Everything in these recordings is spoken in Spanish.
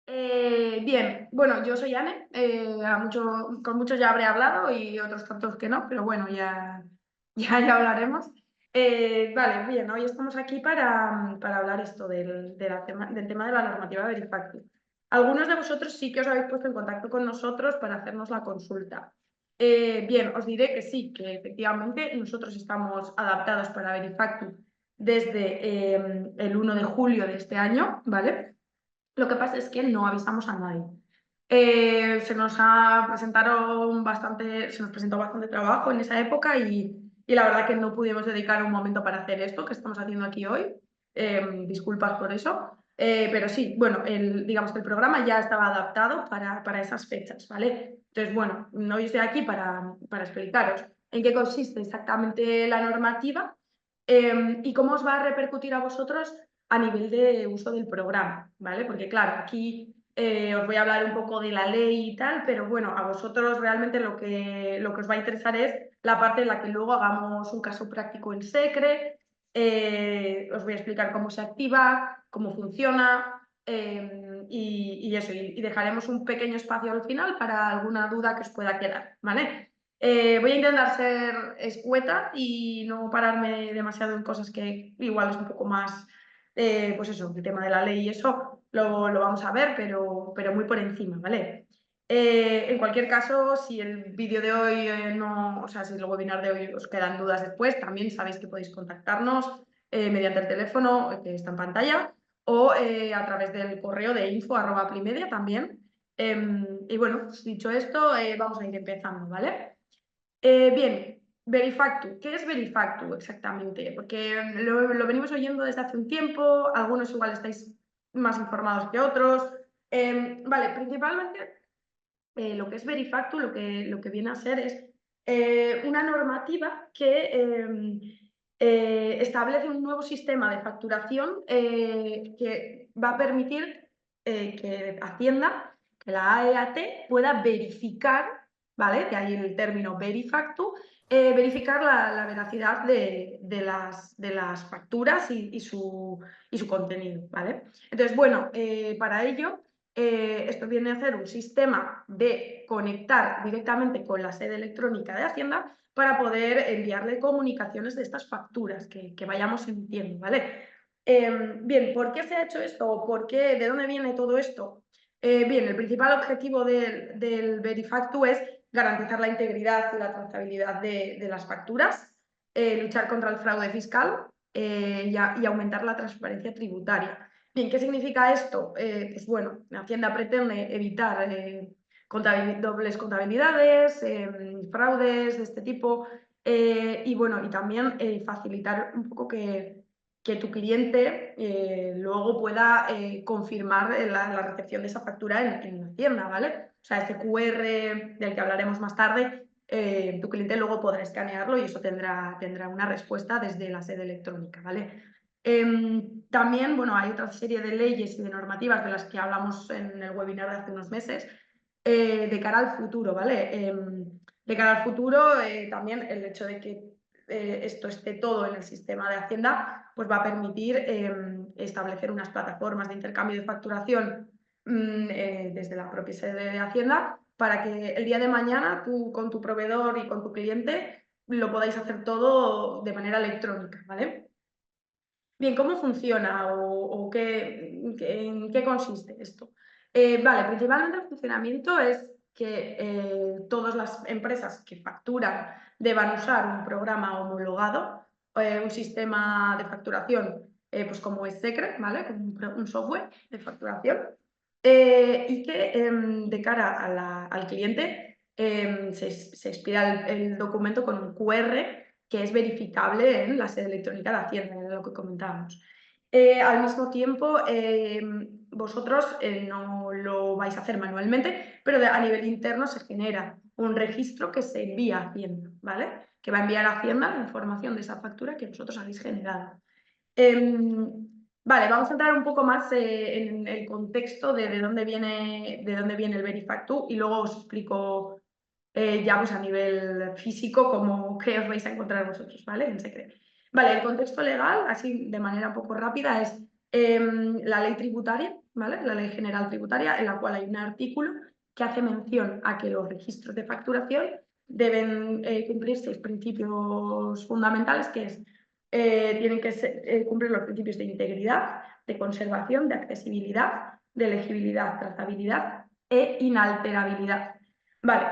Bien, bueno, yo soy Anne, con muchos ya habré hablado y otros tantos que no, pero bueno, ya hablaremos. Vale, bien, hoy estamos aquí para hablar esto del tema de la normativa Verifactu. Algunos de vosotros sí que os habéis puesto en contacto con nosotros para hacernos la consulta. Bien, os diré que sí, que efectivamente nosotros estamos adaptados para Verifactu desde el 1 de julio de este año, ¿vale? Lo que pasa es que no avisamos a nadie. Se nos presentó bastante trabajo en esa época y la verdad que no pudimos dedicar un momento para hacer esto que estamos haciendo aquí hoy. Disculpas por eso. Pero sí, bueno, digamos que el programa ya estaba adaptado para esas fechas, ¿vale? Entonces, bueno, hoy estoy aquí para explicaros en qué consiste exactamente la normativa y cómo os va a repercutir a vosotros a nivel de uso del programa, ¿vale? Porque claro, aquí os voy a hablar un poco de la ley y tal, pero bueno, a vosotros realmente lo que os va a interesar es la parte en la que luego hagamos un caso práctico en Secre, os voy a explicar cómo se activa, cómo funciona y eso, y dejaremos un pequeño espacio al final para alguna duda que os pueda quedar, ¿vale? Voy a intentar ser escueta y no pararme demasiado en cosas que igual es un poco más pues eso, el tema de la ley y eso lo vamos a ver, pero muy por encima, ¿vale? En cualquier caso, si el vídeo de hoy no, o sea, si el webinar de hoy os quedan dudas después, también sabéis que podéis contactarnos mediante el teléfono que está en pantalla o a través del correo de info@aplimedia también. Y bueno, pues dicho esto, vamos a ir empezando, ¿vale? Bien, Verifactu. ¿Qué es Verifactu exactamente? Porque lo venimos oyendo desde hace un tiempo, algunos igual estáis más informados que otros. Vale, principalmente lo que es Verifactu, lo que viene a ser es una normativa que establece un nuevo sistema de facturación que va a permitir que Hacienda, que la AEAT, pueda verificar, ¿vale? De ahí el término Verifactu, verificar la veracidad de las facturas y su contenido, ¿vale? Entonces, bueno, para ello esto viene a ser un sistema de conectar directamente con la sede electrónica de Hacienda para poder enviarle comunicaciones de estas facturas que vayamos emitiendo, ¿vale? Bien, ¿por qué se ha hecho esto? ¿De dónde viene todo esto? Bien, el principal objetivo del Verifactu es garantizar la integridad y la trazabilidad de las facturas, luchar contra el fraude fiscal y aumentar la transparencia tributaria. Bien, ¿qué significa esto? Pues bueno, Hacienda pretende evitar dobles contabilidades, fraudes de este tipo y bueno, y también facilitar un poco que tu cliente luego pueda confirmar la recepción de esa factura en Hacienda, ¿vale? O sea, ese QR del que hablaremos más tarde, tu cliente luego podrá escanearlo y eso tendrá una respuesta desde la sede electrónica, ¿vale? También, bueno, hay otra serie de leyes y de normativas de las que hablamos en el webinar de hace unos meses de cara al futuro, ¿vale? De cara al futuro, también el hecho de que esto esté todo en el sistema de Hacienda, pues va a permitir establecer unas plataformas de intercambio de facturación desde la propia sede de Hacienda para que el día de mañana tú con tu proveedor y con tu cliente lo podáis hacer todo de manera electrónica, ¿vale? Bien, ¿cómo funciona o en qué consiste esto? Vale, principalmente el funcionamiento es que todas las empresas que facturan deban usar un programa homologado, un sistema de facturación, pues como es Secret, ¿vale? Como un software de facturación, y que de cara al cliente se expida el documento con un QR que es verificable en la sede electrónica de Hacienda, era lo que comentábamos. Al mismo tiempo, vosotros no lo vais a hacer manualmente, pero a nivel interno se genera un registro que se envía a Hacienda, ¿vale? Que va a enviar a Hacienda la información de esa factura que vosotros habéis generado. Vale, vamos a entrar un poco más en el contexto de dónde viene el Verifactu y luego os explico ya pues a nivel físico qué os vais a encontrar vosotros, ¿vale? En secreto. Vale, el contexto legal, así de manera un poco rápida, es la ley tributaria, ¿vale? La Ley General Tributaria, en la cual hay un artículo que hace mención a que los registros de facturación deben cumplir 6 principios fundamentales, que es, tienen que cumplir los principios de integridad, de conservación, de accesibilidad, de legibilidad, trazabilidad e inalterabilidad. Vale,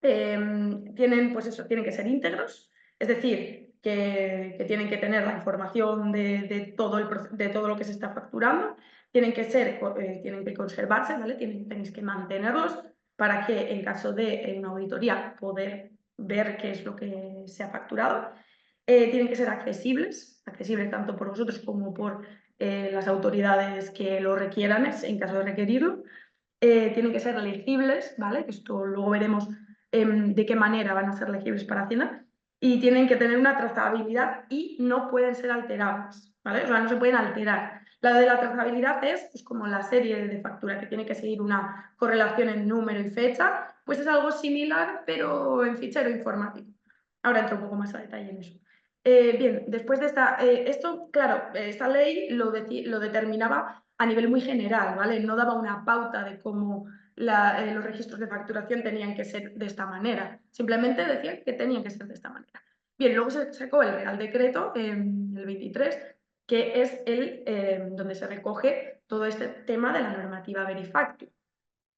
tienen, pues eso, tienen que ser íntegros, es decir, que tienen que tener la información de todo lo que se está facturando, tienen que conservarse, ¿vale? Tenéis que mantenerlos para que en caso de una auditoría poder ver qué es lo que se ha facturado. Tienen que ser accesibles tanto por vosotros como por las autoridades que lo requieran en caso de requerirlo. Tienen que ser legibles, ¿vale? Que esto luego veremos de qué manera van a ser legibles para Hacienda. Y tienen que tener una trazabilidad y no pueden ser alterables, ¿vale? O sea, no se pueden alterar. La de la trazabilidad es pues, como la serie de factura que tiene que seguir una correlación en número y fecha, pues es algo similar, pero en fichero informático. Ahora entro un poco más a detalle en eso. Bien, después de esto, claro, esta ley lo determinaba a nivel muy general, ¿vale? No daba una pauta de cómo los registros de facturación tenían que ser de esta manera. Simplemente decía que tenían que ser de esta manera. Bien, luego se sacó el Real Decreto, el 23, que es donde se recoge todo este tema de la normativa Verifactu.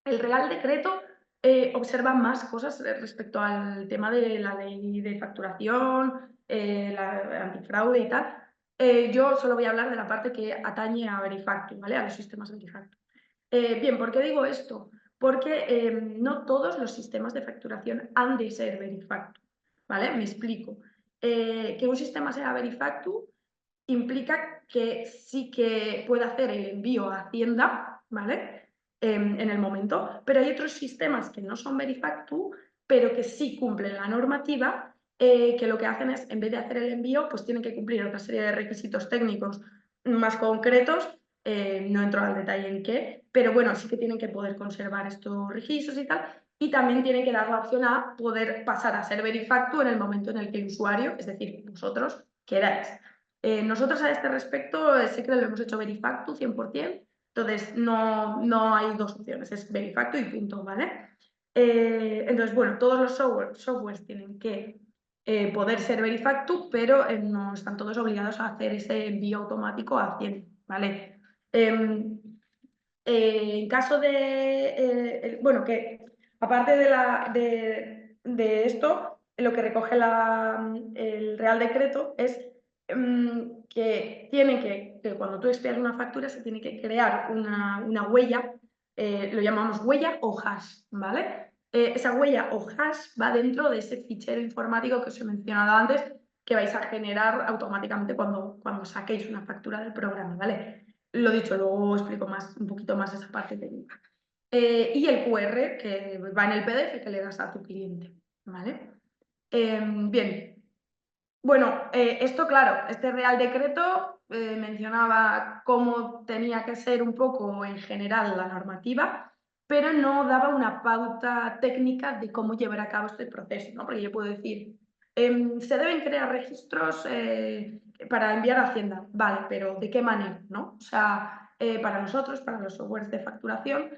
El Real Decreto observa más cosas respecto al tema de la ley de facturación, la antifraude y tal. Yo solo voy a hablar de la parte que atañe a Verifactu, ¿vale? A los sistemas Verifactu. Bien, ¿por qué digo esto? Porque no todos los sistemas de facturación han de ser Verifactu, ¿vale? Me explico. Que un sistema sea Verifactu implica que sí que puede hacer el envío a Hacienda, ¿vale? En el momento, pero hay otros sistemas que no son Verifactu, pero que sí cumplen la normativa, que lo que hacen es, en vez de hacer el envío, pues tienen que cumplir otra serie de requisitos técnicos más concretos, no entro al detalle en qué, pero bueno, sí que tienen que poder conservar estos registros y tal, y también tienen que dar la opción a poder pasar a ser Verifactu en el momento en el que el usuario, es decir, vosotros, queráis. Nosotros a este respecto sé que lo hemos hecho Verifactu 100%, entonces no hay dos opciones, es Verifactu y punto, ¿vale? Entonces, bueno, todos los softwares tienen que poder ser Verifactu, pero no están todos obligados a hacer ese envío automático a Hacienda, ¿vale? En caso de, bueno, que aparte de esto, lo que recoge el Real Decreto es que cuando tú expias una factura se tiene que crear una huella, lo llamamos huella o hash, ¿vale? Esa huella o hash va dentro de ese fichero informático que os he mencionado antes, que vais a generar automáticamente cuando saquéis una factura del programa, ¿vale? Lo dicho, luego explico un poquito más esa parte técnica. Y el QR que va en el PDF que le das a tu cliente, ¿vale? Bien, bueno, esto claro, este Real Decreto mencionaba cómo tenía que ser un poco en general la normativa, pero no daba una pauta técnica de cómo llevar a cabo este proceso, ¿no? Porque yo puedo decir, se deben crear registros para enviar a Hacienda, vale, pero ¿de qué manera, no? O sea, para nosotros, para los softwares de facturación,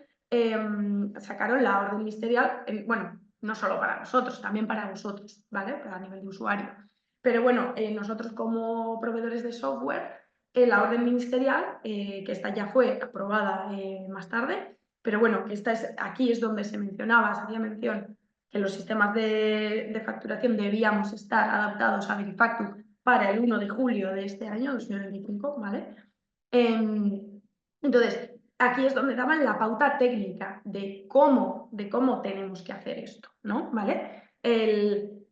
sacaron la orden ministerial, bueno, no solo para nosotros, también para vosotros, ¿vale? Para nivel de usuario. Pero bueno, nosotros como proveedores de software, la orden ministerial, que esta ya fue aprobada más tarde, pero bueno, que aquí es donde se hacía mención que los sistemas de facturación debíamos estar adaptados a Verifactu para el 1 de julio de este año, 2025, ¿vale? Entonces, aquí es donde daban la pauta técnica de cómo tenemos que hacer esto, ¿no? ¿Vale?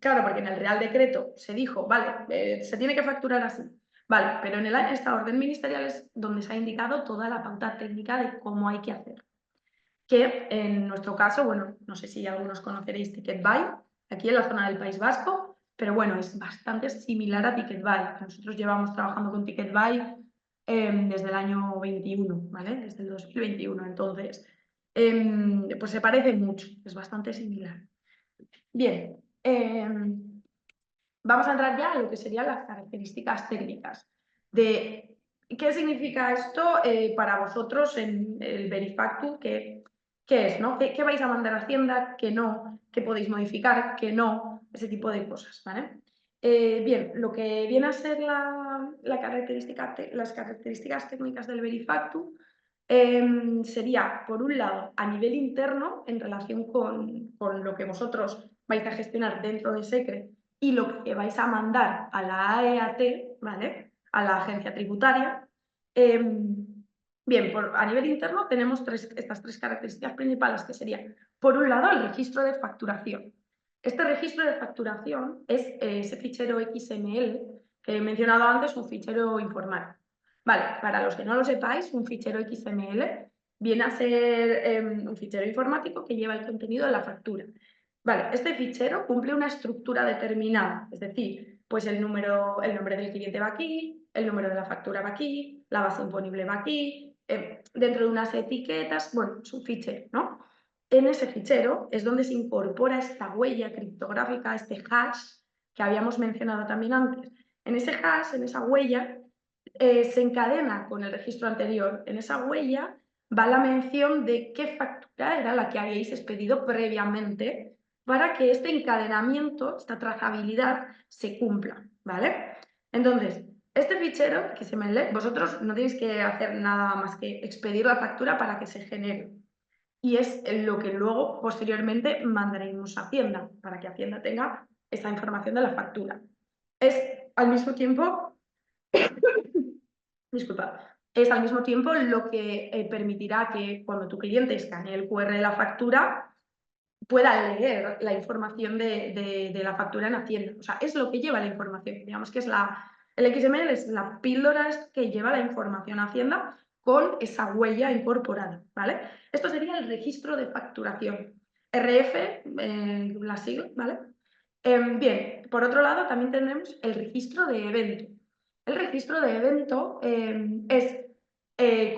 Claro, porque en el Real Decreto se dijo, vale, se tiene que facturar así, vale, pero en esta orden ministerial es donde se ha indicado toda la pauta técnica de cómo hay que hacer. Que en nuestro caso, bueno, no sé si algunos conoceréis TicketBuy, aquí en la zona del País Vasco, pero bueno, es bastante similar a TicketBuy. Nosotros llevamos trabajando con TicketBuy desde el año 21, ¿vale? Desde el 2021, entonces, pues se parece mucho, es bastante similar. Bien, vamos a entrar ya a lo que serían las características técnicas de ¿Qué significa esto para vosotros en el Verifactu? ¿Qué es, no? ¿Qué vais a mandar a Hacienda? ¿Qué no? ¿Qué podéis modificar? ¿Qué no? Ese tipo de cosas, ¿vale? Bien, lo que viene a ser las características técnicas del Verifactu sería, por un lado, a nivel interno, en relación con lo que vosotros vais a gestionar dentro de SECRE y lo que vais a mandar a la AEAT, ¿vale? A la agencia tributaria. Bien, a nivel interno tenemos estas tres características principales, que serían, por un lado, el registro de facturación. Este registro de facturación es ese fichero XML que he mencionado antes, un fichero informático. Vale, para los que no lo sepáis, un fichero XML viene a ser un fichero informático que lleva el contenido de la factura. Vale, este fichero cumple una estructura determinada, es decir, pues el nombre del cliente va aquí, el número de la factura va aquí, la base imponible va aquí, dentro de unas etiquetas, bueno, es un fichero, ¿no? En ese fichero es donde se incorpora esta huella criptográfica, este hash que habíamos mencionado también antes. En ese hash, en esa huella, se encadena con el registro anterior. En esa huella va la mención de qué factura era la que habíais expedido previamente para que este encadenamiento, esta trazabilidad, se cumpla, ¿vale? Entonces, este fichero XML, vosotros no tenéis que hacer nada más que expedir la factura para que se genere. Y es lo que luego, posteriormente, mandaremos a Hacienda, para que Hacienda tenga esa información de la factura. Es, al mismo tiempo, disculpa, es al mismo tiempo lo que permitirá que cuando tu cliente escanee el QR de la factura, pueda leer la información de la factura en Hacienda. O sea, es lo que lleva la información. Digamos que es el XML es la píldora que lleva la información a Hacienda con esa huella incorporada, ¿vale? Esto sería el registro de facturación. RF, la sigla, ¿vale? Bien, por otro lado también tenemos el registro de evento. El registro de evento es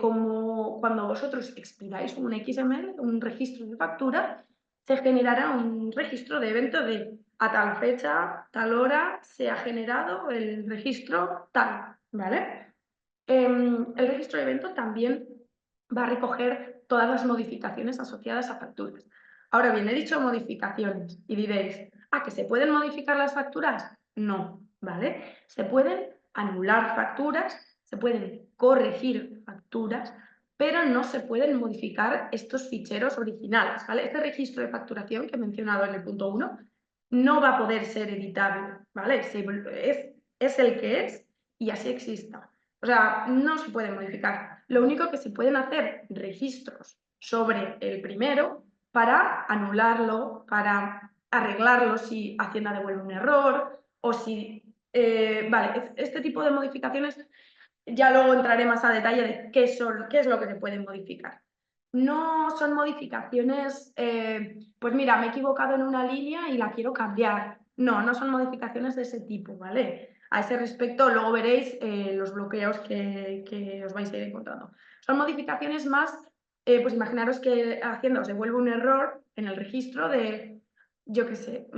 como cuando vosotros expiráis un XML, un registro de factura, se generará un registro de evento de a tal fecha, tal hora, se ha generado el registro tal, ¿vale? El registro de evento también va a recoger todas las modificaciones asociadas a facturas. Ahora bien, he dicho modificaciones y diréis, ¿que se pueden modificar las facturas? No, ¿vale? Se pueden anular facturas, se pueden corregir facturas, pero no se pueden modificar estos ficheros originales, ¿vale? Este registro de facturación que he mencionado en el punto 1 no va a poder ser editable, ¿vale? Es el que es y así exista. O sea, no se puede modificar. Lo único que se pueden hacer registros sobre el primero para anularlo, para arreglarlo si Hacienda devuelve un error o si... vale, este tipo de modificaciones ya luego entraré más a detalle de qué es lo que se puede modificar. No son modificaciones, pues mira, me he equivocado en una línea y la quiero cambiar. No, no son modificaciones de ese tipo, ¿vale? A ese respecto, luego veréis los bloqueos que os vais a ir encontrando. Son modificaciones más, pues imaginaros que Hacienda os devuelve un error en el registro de, yo qué sé,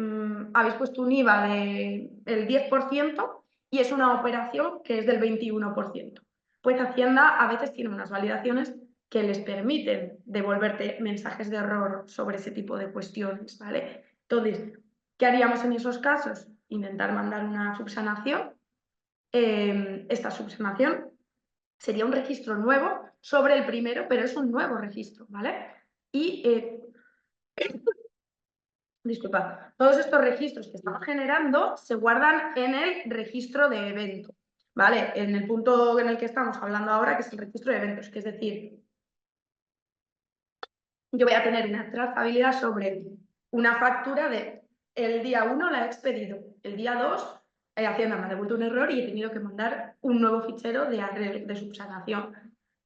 habéis puesto un IVA del 10% y es una operación que es del 21%. Pues Hacienda a veces tiene unas validaciones que les permiten devolverte mensajes de error sobre ese tipo de cuestiones, ¿vale? Entonces, ¿qué haríamos en esos casos? Intentar mandar una subsanación. Esta subsanación sería un registro nuevo sobre el primero, pero es un nuevo registro, ¿vale? Y, disculpa, todos estos registros que estamos generando se guardan en el registro de evento, ¿vale? En el punto en el que estamos hablando ahora, que es el registro de eventos, que es decir, yo voy a tener una trazabilidad sobre una factura de el día 1 la he expedido, el día 2 Hacienda me ha devuelto un error y he tenido que mandar un nuevo fichero de subsanación.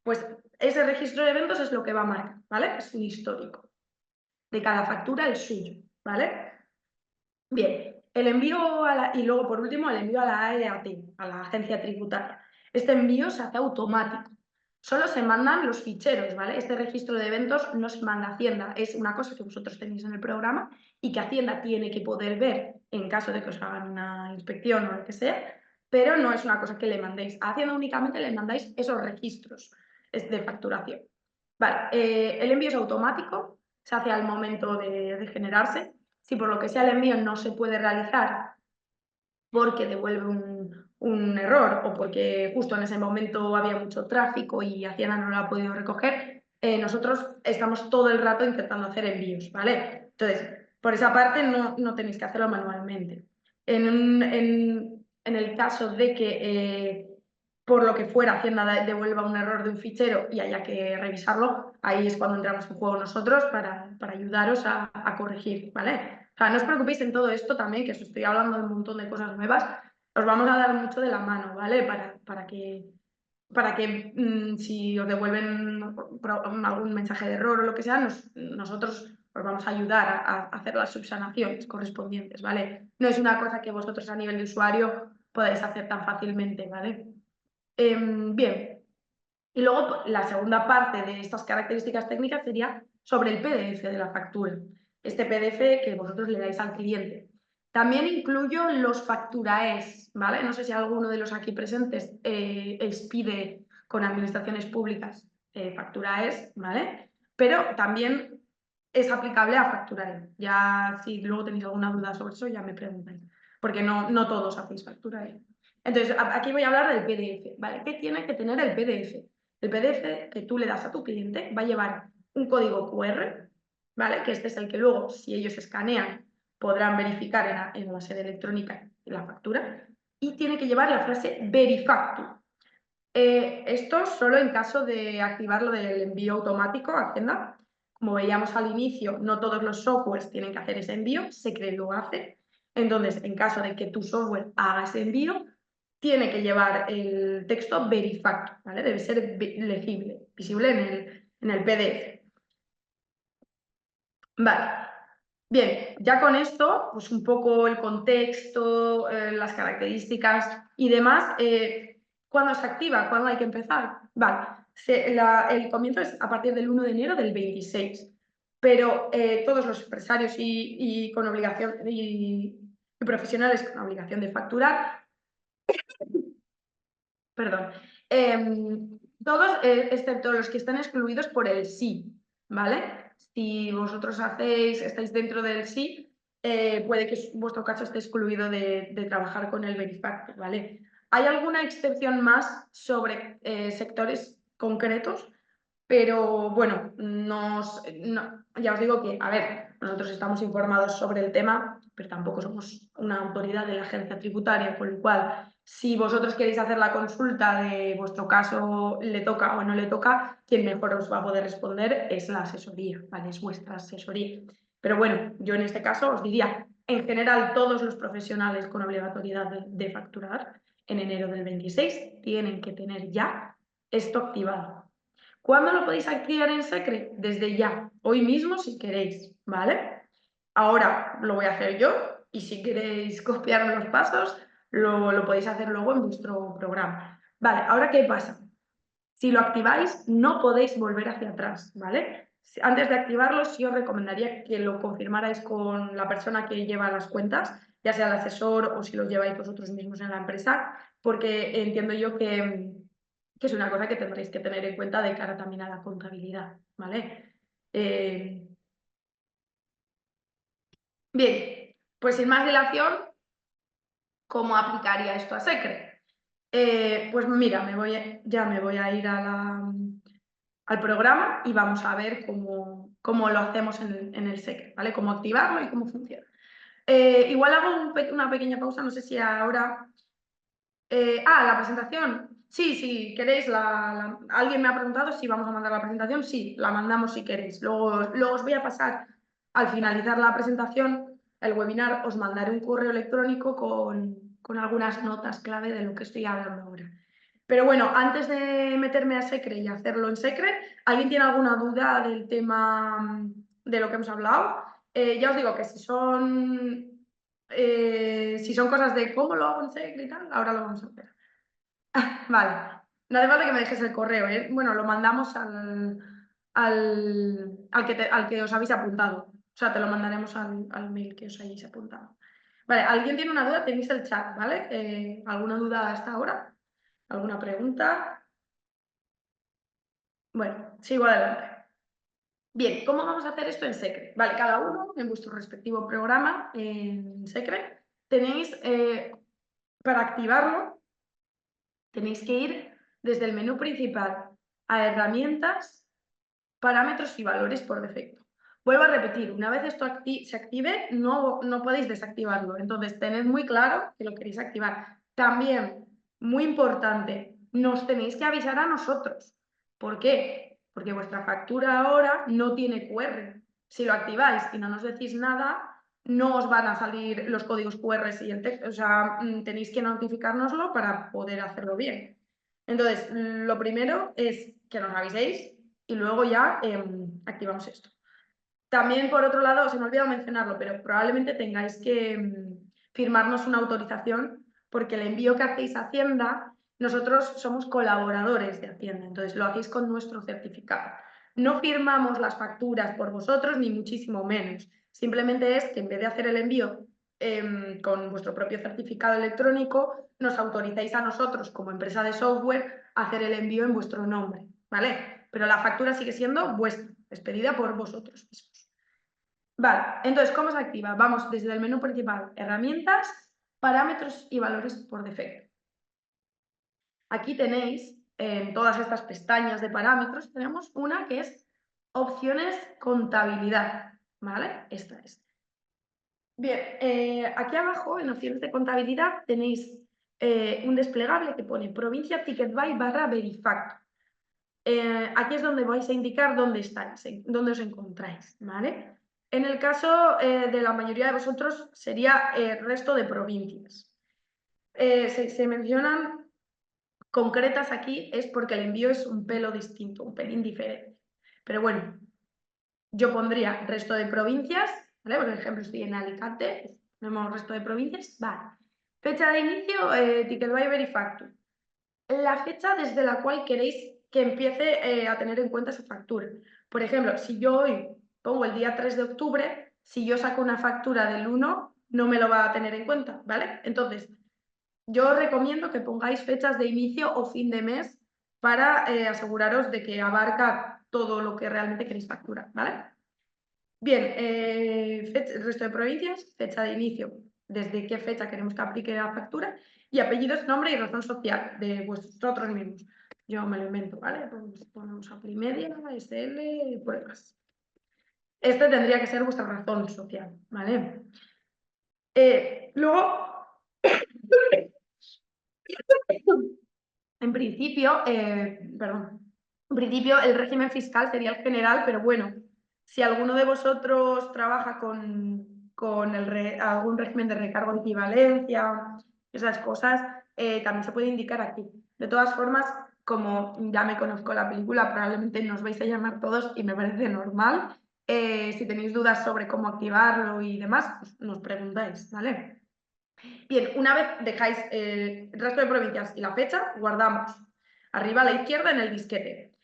Pues ese registro de eventos es lo que va a marcar, ¿vale? Es un histórico de cada factura, el suyo, ¿vale? Bien, el envío y luego por último el envío a la AEAT, a la agencia tributaria. Este envío se hace automático. Solo se mandan los ficheros, ¿vale? Este registro de eventos no se manda a Hacienda, es una cosa que vosotros tenéis en el programa y que Hacienda tiene que poder ver en caso de que os hagan una inspección o lo que sea, pero no es una cosa que le mandéis a Hacienda, únicamente le mandáis esos registros de facturación. Vale, el envío es automático, se hace al momento de generarse. Si por lo que sea el envío no se puede realizar porque devuelve un error o porque justo en ese momento había mucho tráfico y Hacienda no lo ha podido recoger, nosotros estamos todo el rato intentando hacer envíos, ¿vale? Entonces, por esa parte no tenéis que hacerlo manualmente. En el caso de que por lo que fuera Hacienda devuelva un error de un fichero y haya que revisarlo, ahí es cuando entramos en juego nosotros para ayudaros a corregir, ¿vale? O sea, no os preocupéis en todo esto también, que os estoy hablando de un montón de cosas nuevas, os vamos a dar mucho de la mano, ¿vale? Para que si os devuelven algún mensaje de error o lo que sea, nosotros os vamos a ayudar a hacer las subsanaciones correspondientes, ¿vale? No es una cosa que vosotros a nivel de usuario podáis hacer tan fácilmente, ¿vale? Bien, y luego la segunda parte de estas características técnicas sería sobre el PDF de la factura. Este PDF que vosotros le dais al cliente. También incluyo los facturaes, ¿vale? No sé si alguno de los aquí presentes expide con administraciones públicas facturaes, ¿vale? Pero también es aplicable a facturae. Ya si luego tenéis alguna duda sobre eso, ya me preguntáis. Porque no todos hacéis facturae. Entonces, aquí voy a hablar del PDF, ¿vale? ¿Qué tiene que tener el PDF? El PDF que tú le das a tu cliente va a llevar un código QR, ¿vale? Que este es el que luego, si ellos escanean, podrán verificar en la sede electrónica la factura. Y tiene que llevar la frase Verifactu. Esto solo en caso de activar lo del envío automático a Hacienda. Como veíamos al inicio, no todos los softwares tienen que hacer ese envío, Secret lo hace. Entonces, en caso de que tu software haga ese envío, tiene que llevar el texto Verifactu, ¿vale? Debe ser legible, visible en el PDF. Vale, bien, ya con esto, pues un poco el contexto, las características y demás, ¿cuándo se activa? ¿Cuándo hay que empezar? Vale, el comienzo es a partir del 1 de enero del 26, pero todos los empresarios y con obligación y profesionales con obligación de facturar, perdón, todos excepto los que están excluidos por el sí, ¿vale? Si vosotros estáis dentro del sí, puede que vuestro caso esté excluido de trabajar con el Verifactor, ¿vale? ¿Hay alguna excepción más sobre sectores concretos? Pero bueno, ya os digo que, a ver, nosotros estamos informados sobre el tema, pero tampoco somos una autoridad de la agencia tributaria, con lo cual, si vosotros queréis hacer la consulta de vuestro caso, le toca o no le toca, quien mejor os va a poder responder es la asesoría, ¿vale? Es vuestra asesoría. Pero bueno, yo en este caso os diría, en general, todos los profesionales con obligatoriedad de facturar en enero del 26 tienen que tener ya esto activado. ¿Cuándo lo podéis activar en Secret? Desde ya, hoy mismo si queréis, ¿vale? Ahora lo voy a hacer yo y si queréis copiar los pasos, lo podéis hacer luego en vuestro programa. Vale, ahora ¿qué pasa? Si lo activáis, no podéis volver hacia atrás, ¿vale? Antes de activarlo, sí os recomendaría que lo confirmarais con la persona que lleva las cuentas, ya sea el asesor o si lo lleváis vosotros mismos en la empresa, porque entiendo yo que es una cosa que tendréis que tener en cuenta de cara también a la contabilidad, ¿vale? Bien, pues sin más dilación, ¿cómo aplicaría esto a Secret? Pues mira, ya me voy a ir al programa y vamos a ver cómo lo hacemos en el Secret, ¿vale? Cómo activarlo y cómo funciona. Igual hago una pequeña pausa, no sé si ahora... la presentación. Sí, si queréis, alguien me ha preguntado si vamos a mandar la presentación. Sí, la mandamos si queréis. Luego os voy a pasar, al finalizar la presentación, el webinar, os mandaré un correo electrónico con algunas notas clave de lo que estoy hablando ahora. Pero bueno, antes de meterme a Secret y hacerlo en Secret, ¿alguien tiene alguna duda del tema de lo que hemos hablado? Ya os digo que si son cosas de cómo lo hago en Secret y tal, ahora lo vamos a hacer. Vale, no hace falta que me dejes el correo, ¿eh? Bueno, lo mandamos al que os habéis apuntado. O sea, te lo mandaremos al mail que os hayáis apuntado. Vale, ¿alguien tiene una duda? Tenéis el chat, ¿vale? ¿Alguna duda hasta ahora? ¿Alguna pregunta? Bueno, sigo adelante. Bien, ¿cómo vamos a hacer esto en Secret? Vale, cada uno en vuestro respectivo programa en Secret tenéis, para activarlo, tenéis que ir desde el menú principal a herramientas, parámetros y valores por defecto. Vuelvo a repetir, una vez esto se active, no podéis desactivarlo. Entonces, tened muy claro que lo queréis activar. También, muy importante, nos tenéis que avisar a nosotros. ¿Por qué? Porque vuestra factura ahora no tiene QR. Si lo activáis y no nos decís nada, no os van a salir los códigos QR y el texto. O sea, tenéis que notificárnoslo para poder hacerlo bien. Entonces, lo primero es que nos aviséis y luego ya activamos esto. También, por otro lado, se me ha olvidado mencionarlo, pero probablemente tengáis que firmarnos una autorización porque el envío que hacéis a Hacienda, nosotros somos colaboradores de Hacienda, entonces lo hacéis con nuestro certificado. No firmamos las facturas por vosotros, ni muchísimo menos. Simplemente es que en vez de hacer el envío con vuestro propio certificado electrónico, nos autorizáis a nosotros, como empresa de software, a hacer el envío en vuestro nombre, ¿vale? Pero la factura sigue siendo vuestra, expedida por vosotros mismos. Vale, entonces, ¿cómo se activa? Vamos desde el menú principal, herramientas, parámetros y valores por defecto. Aquí tenéis, en todas estas pestañas de parámetros, tenemos una que es opciones contabilidad, ¿vale? Esta es. Bien, aquí abajo, en opciones de contabilidad, tenéis un desplegable que pone provincia ticketbuy /verifacto. Aquí es donde vais a indicar dónde estáis, dónde os encontráis, ¿vale? En el caso de la mayoría de vosotros sería el resto de provincias. Se mencionan concretas aquí es porque el envío es un pelo distinto, un pelín diferente. Pero bueno, yo pondría resto de provincias, ¿vale? Por ejemplo, estoy en Alicante, pues ponemos resto de provincias, vale. Fecha de inicio, ticket by Verifactor. La fecha desde la cual queréis que empiece a tener en cuenta esa factura. Por ejemplo, si yo hoy pongo el día 3 de octubre, si yo saco una factura del 1, no me lo va a tener en cuenta, ¿vale? Entonces, yo os recomiendo que pongáis fechas de inicio o fin de mes para aseguraros de que abarca todo lo que realmente queréis facturar, ¿vale? Bien, el resto de provincias, fecha de inicio, desde qué fecha queremos que aplique la factura, y apellidos, nombre y razón social de vosotros mismos. Yo me lo invento, ¿vale? Pues ponemos Aprimedia, SL, pruebas. Este tendría que ser vuestra razón social, ¿vale? Luego, en principio, en principio el régimen fiscal sería el general, pero bueno, si alguno de vosotros trabaja con algún régimen de recargo de equivalencia, esas cosas, también se puede indicar aquí. De todas formas, como ya me conozco la película, probablemente nos vais a llamar todos y me parece normal. Si tenéis dudas sobre cómo activarlo y demás, pues nos preguntáis, ¿vale? Bien, una vez dejáis el resto de provincias y la fecha, guardamos arriba a la izquierda en el disquete.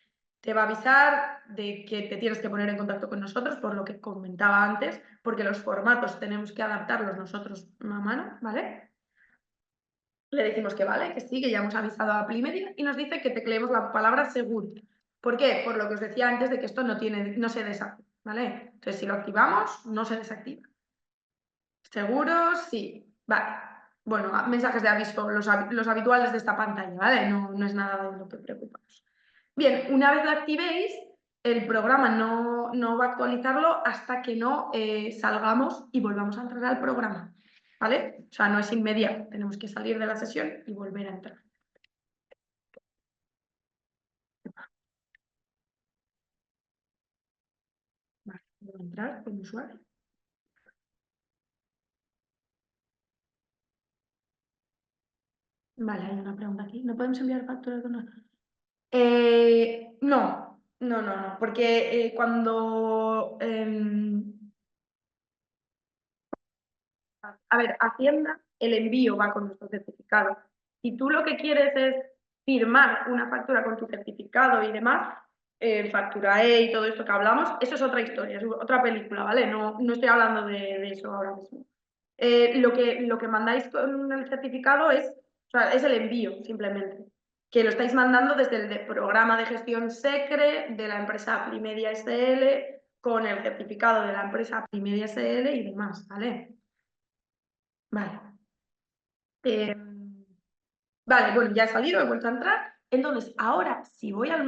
Te va a avisar de que te tienes que poner en contacto con nosotros, por lo que comentaba antes, porque los formatos tenemos que adaptarlos nosotros a mano, ¿vale? Le decimos que vale, que sí, que ya hemos avisado a Plimedia y nos dice que tecleemos la palabra seguro. ¿Por qué? Por lo que os decía antes de que esto no se desactiva, ¿vale? Entonces, si lo activamos, no se desactiva. ¿Seguros? Sí. Vale. Bueno, mensajes de aviso, los habituales de esta pantalla, ¿vale? No es nada de lo que preocupamos. Bien, una vez lo activéis, el programa no va a actualizarlo hasta que no salgamos y volvamos a entrar al programa, ¿vale? O sea, no es inmediato, tenemos que salir de la sesión y volver a entrar. Vale, voy a entrar con usuario. Vale, hay una pregunta aquí. ¿No podemos enviar facturas de nosotros? No, porque cuando... a ver, Hacienda, el envío va con nuestro certificado. Si tú lo que quieres es firmar una factura con tu certificado y demás, Factura E y todo esto que hablamos, eso es otra historia, es otra película, ¿vale? No estoy hablando de eso ahora mismo. Lo que mandáis con el certificado es, o sea, es el envío, simplemente. Que lo estáis mandando desde el programa de gestión SECRE de la empresa Aplimedia SL con el certificado de la empresa Aplimedia SL y demás, ¿vale? Vale. Vale, bueno, ya he salido, he vuelto a entrar. Entonces, ahora, si voy a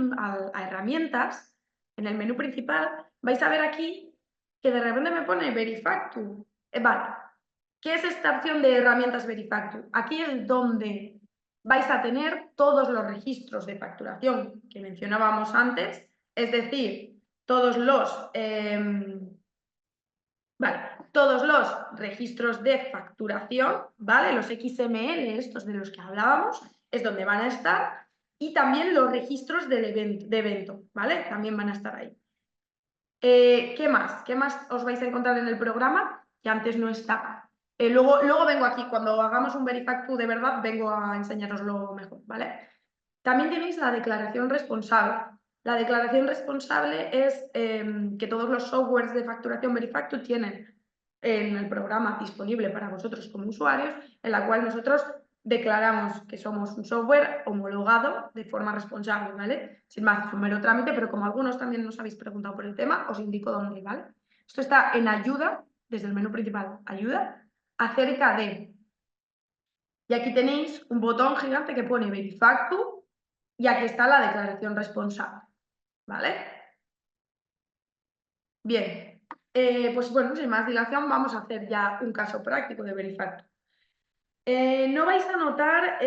herramientas, en el menú principal, vais a ver aquí que de repente me pone Verifactu. Vale, ¿qué es esta opción de herramientas Verifactu? Aquí es donde vais a tener todos los registros de facturación que mencionábamos antes, es decir, todos los Vale, todos los registros de facturación, ¿vale? Los XML, estos de los que hablábamos, es donde van a estar, y también los registros del evento, ¿vale? También van a estar ahí. ¿Qué más? ¿Qué más os vais a encontrar en el programa que antes no estaba? Luego vengo aquí, cuando hagamos un Verifactu de verdad, vengo a enseñaroslo mejor, ¿vale? También tenéis la declaración responsable. La declaración responsable es que todos los softwares de facturación Verifactu tienen en el programa disponible para vosotros como usuarios, en la cual nosotros declaramos que somos un software homologado de forma responsable, ¿vale? Sin más, es un mero trámite, pero como algunos también nos habéis preguntado por el tema, os indico dónde, ¿vale? Esto está en ayuda, desde el menú principal, ayuda, acerca de... Y aquí tenéis un botón gigante que pone Verifactu y aquí está la declaración responsable, ¿vale? Bien, pues bueno, sin más dilación vamos a hacer ya un caso práctico de Verifactu. No vais a notar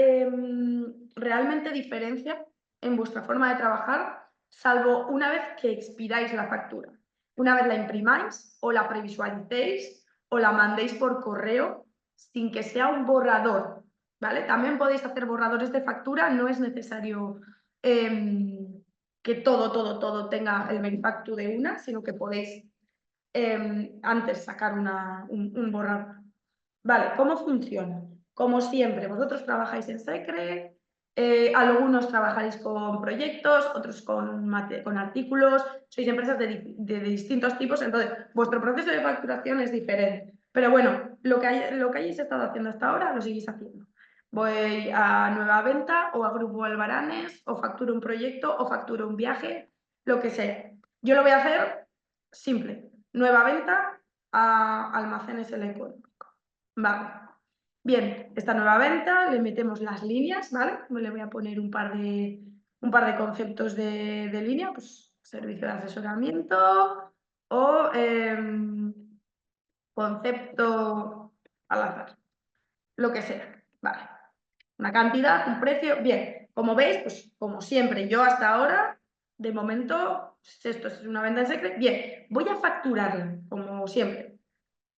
realmente diferencia en vuestra forma de trabajar, salvo una vez que expiráis la factura. Una vez la imprimáis o la previsualicéis o la mandéis por correo sin que sea un borrador, ¿vale? También podéis hacer borradores de factura, no es necesario que todo tenga el Verifactu de una, sino que podéis antes sacar un borrador. Vale, ¿cómo funciona? Como siempre, vosotros trabajáis en Secre, algunos trabajaréis con proyectos, otros con artículos, sois empresas de distintos tipos, entonces vuestro proceso de facturación es diferente. Pero bueno, lo que hayáis estado haciendo hasta ahora, lo seguís haciendo. Voy a Nueva Venta o a Grupo Albaranes, o facturo un proyecto, o facturo un viaje, lo que sea. Yo lo voy a hacer simple. Nueva Venta a Almacenes Elecónicos. Vale. Bien, esta nueva venta le metemos las líneas, ¿vale? Le voy a poner un par de conceptos de línea, pues servicio de asesoramiento o concepto al azar, lo que sea, ¿vale? Una cantidad, un precio, bien. Como veis, pues como siempre, yo hasta ahora, de momento, esto es una venta en secreto, bien, voy a facturarla, como siempre.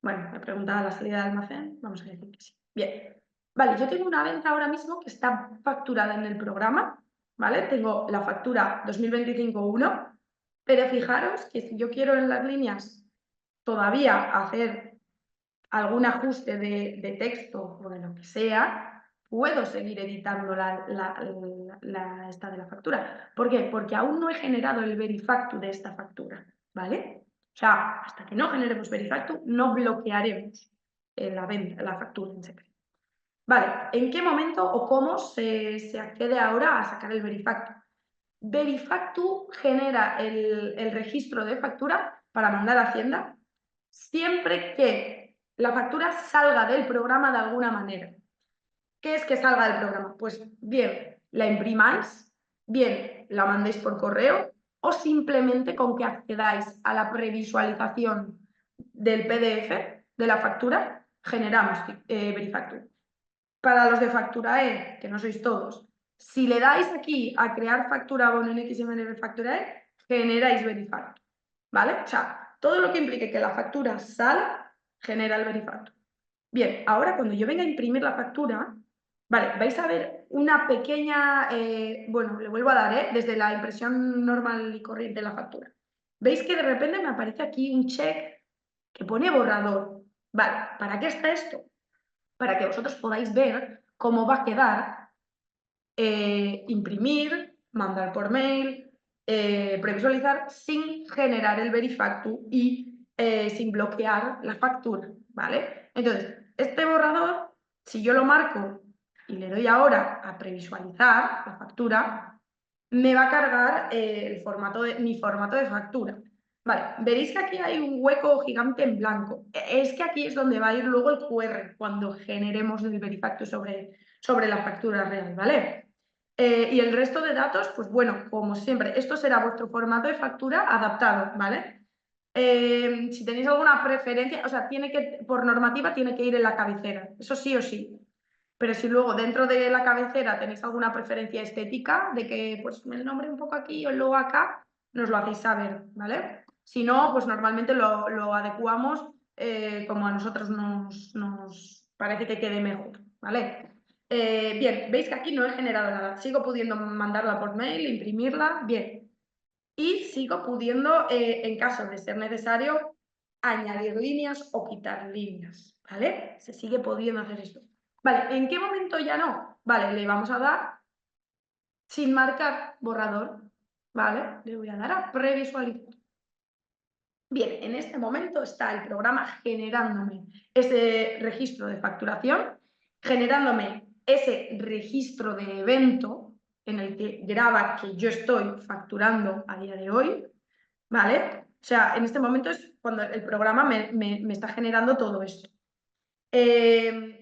Bueno, me preguntaba la salida de almacén, vamos a decir que sí. Bien, vale, yo tengo una venta ahora mismo que está facturada en el programa, ¿vale? Tengo la factura 2025-1, pero fijaros que si yo quiero en las líneas todavía hacer algún ajuste de texto o de lo que sea, puedo seguir editando esta de la factura. ¿Por qué? Porque aún no he generado el Verifactu de esta factura, ¿vale? O sea, hasta que no generemos Verifactu, no bloquearemos la factura en secreto. Vale, ¿en qué momento o cómo se accede ahora a sacar el Verifactu? Verifactu genera el registro de factura para mandar a Hacienda siempre que la factura salga del programa de alguna manera. ¿Qué es que salga del programa? Pues bien, la imprimáis, bien, la mandéis por correo o simplemente con que accedáis a la previsualización del PDF de la factura, generamos Verifactu. Para los de factura E, que no sois todos, si le dais aquí a crear factura abono en XML de factura E, generáis Verifactu, ¿vale? O sea, todo lo que implique que la factura salga, genera el Verifactu. Bien, ahora cuando yo venga a imprimir la factura, vale, vais a ver una pequeña, bueno, le vuelvo a dar, desde la impresión normal y corriente de la factura. ¿Veis que de repente me aparece aquí un check que pone borrador? Vale, ¿para qué está esto? Para que vosotros podáis ver cómo va a quedar imprimir, mandar por mail, previsualizar sin generar el Verifactu y sin bloquear la factura, ¿vale? Entonces, este borrador, si yo lo marco y le doy ahora a previsualizar la factura, me va a cargar mi formato de factura. Vale, veréis que aquí hay un hueco gigante en blanco. Es que aquí es donde va a ir luego el QR cuando generemos el Verifactu sobre la factura real, ¿vale? Y el resto de datos, pues bueno, como siempre, esto será vuestro formato de factura adaptado, ¿vale? Si tenéis alguna preferencia, o sea, por normativa tiene que ir en la cabecera, eso sí o sí. Pero si luego dentro de la cabecera tenéis alguna preferencia estética, de que pues el nombre un poco aquí o luego acá, nos lo hacéis saber, ¿vale? Si no, pues normalmente lo adecuamos como a nosotros nos parece que quede mejor, ¿vale? Bien, veis que aquí no he generado nada. Sigo pudiendo mandarla por mail, imprimirla, bien. Y sigo pudiendo, en caso de ser necesario, añadir líneas o quitar líneas, ¿vale? Se sigue pudiendo hacer esto. Vale, ¿en qué momento ya no? Vale, le vamos a dar sin marcar borrador, ¿vale? Le voy a dar a previsualizar. Bien, en este momento está el programa generándome ese registro de facturación, generándome ese registro de evento en el que graba que yo estoy facturando a día de hoy, ¿vale? O sea, en este momento es cuando el programa me está generando todo esto.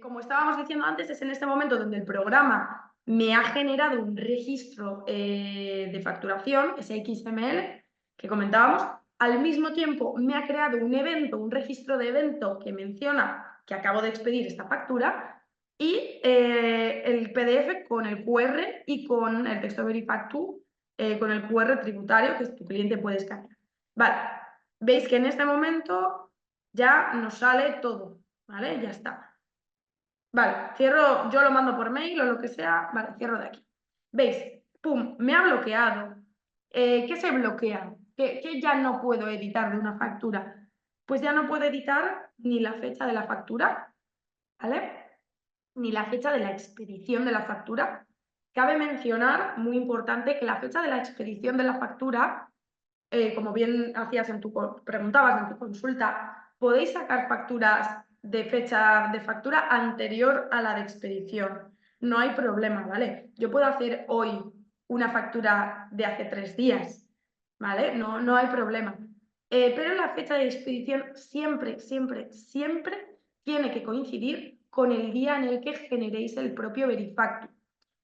Como estábamos diciendo antes, es en este momento donde el programa me ha generado un registro de facturación, ese XML que comentábamos. Al mismo tiempo me ha creado un evento, un registro de evento que menciona que acabo de expedir esta factura y el PDF con el QR y con el texto Verifactu, con el QR tributario que tu cliente puede escanear. Vale, veis que en este momento ya nos sale todo. ¿Vale? Ya está. Vale, cierro, yo lo mando por mail o lo que sea. Vale, cierro de aquí. ¿Veis? ¡Pum! Me ha bloqueado. ¿Qué se bloquea? ¿Qué ya no puedo editar de una factura? Pues ya no puedo editar ni la fecha de la factura, ¿vale? Ni la fecha de la expedición de la factura. Cabe mencionar, muy importante, que la fecha de la expedición de la factura, como bien preguntabas en tu consulta, podéis sacar facturas de fecha de factura anterior a la de expedición. No hay problema, ¿vale? Yo puedo hacer hoy una factura de hace 3 días, ¿vale? No hay problema. Pero la fecha de expedición siempre, siempre, siempre tiene que coincidir con el día en el que generéis el propio Verifactu,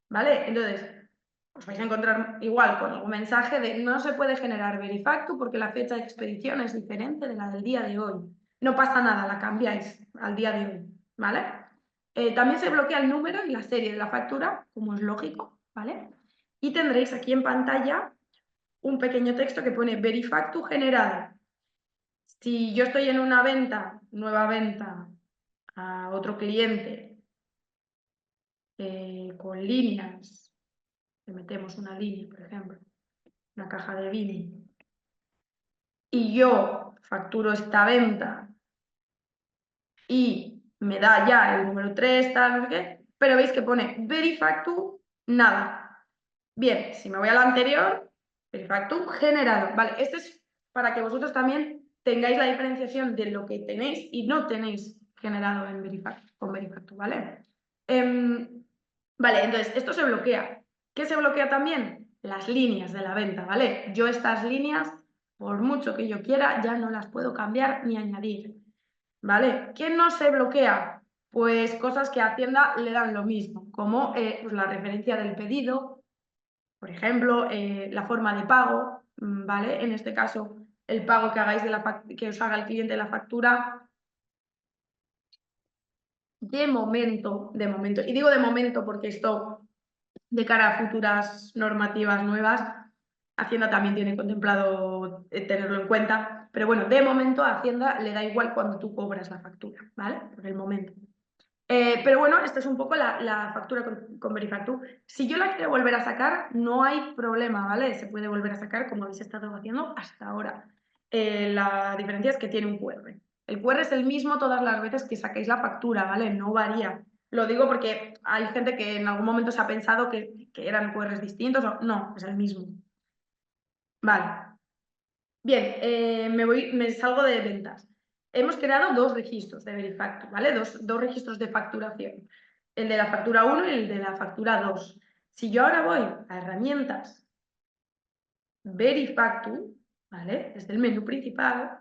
¿vale? Entonces, os vais a encontrar igual con algún mensaje de no se puede generar Verifactu porque la fecha de expedición es diferente de la del día de hoy. No pasa nada, la cambiáis al día de hoy, ¿vale? También se bloquea el número y la serie de la factura, como es lógico, ¿vale? Y tendréis aquí en pantalla un pequeño texto que pone Verifactu generado. Si yo estoy en una venta, nueva venta, a otro cliente, con líneas, le metemos una línea, por ejemplo, una caja de vino, y yo facturo esta venta y me da ya el número 3, tal, no sé qué, pero veis que pone Verifactu, nada. Bien, si me voy a la anterior, Verifactu generado. Vale, esto es para que vosotros también tengáis la diferenciación de lo que tenéis y no tenéis generado en con Verifactu, ¿vale? Vale, entonces esto se bloquea. ¿Qué se bloquea también? Las líneas de la venta, ¿vale? Yo estas líneas, por mucho que yo quiera, ya no las puedo cambiar ni añadir, ¿vale? ¿Qué no se bloquea? Pues cosas que a Hacienda le dan lo mismo, como pues la referencia del pedido, por ejemplo, la forma de pago, ¿vale? En este caso, el pago que hagáis que os haga el cliente de la factura, de momento, y digo de momento porque esto de cara a futuras normativas nuevas, Hacienda también tiene contemplado tenerlo en cuenta, pero bueno, de momento a Hacienda le da igual cuando tú cobras la factura, ¿vale? Por el momento. Pero bueno, esta es un poco la factura con Verifactu. Si yo la quiero volver a sacar, no hay problema, ¿vale? Se puede volver a sacar como habéis estado haciendo hasta ahora. La diferencia es que tiene un QR. El QR es el mismo todas las veces que saquéis la factura, ¿vale? No varía. Lo digo porque hay gente que en algún momento se ha pensado que eran QRs distintos. No, es el mismo. Vale. Bien, me salgo de ventas. hemos creado dos registros de Verifactu, ¿vale? Dos registros de facturación. El de la factura 1 y el de la factura 2. Si yo ahora voy a herramientas, Verifactu, ¿vale? Desde el menú principal,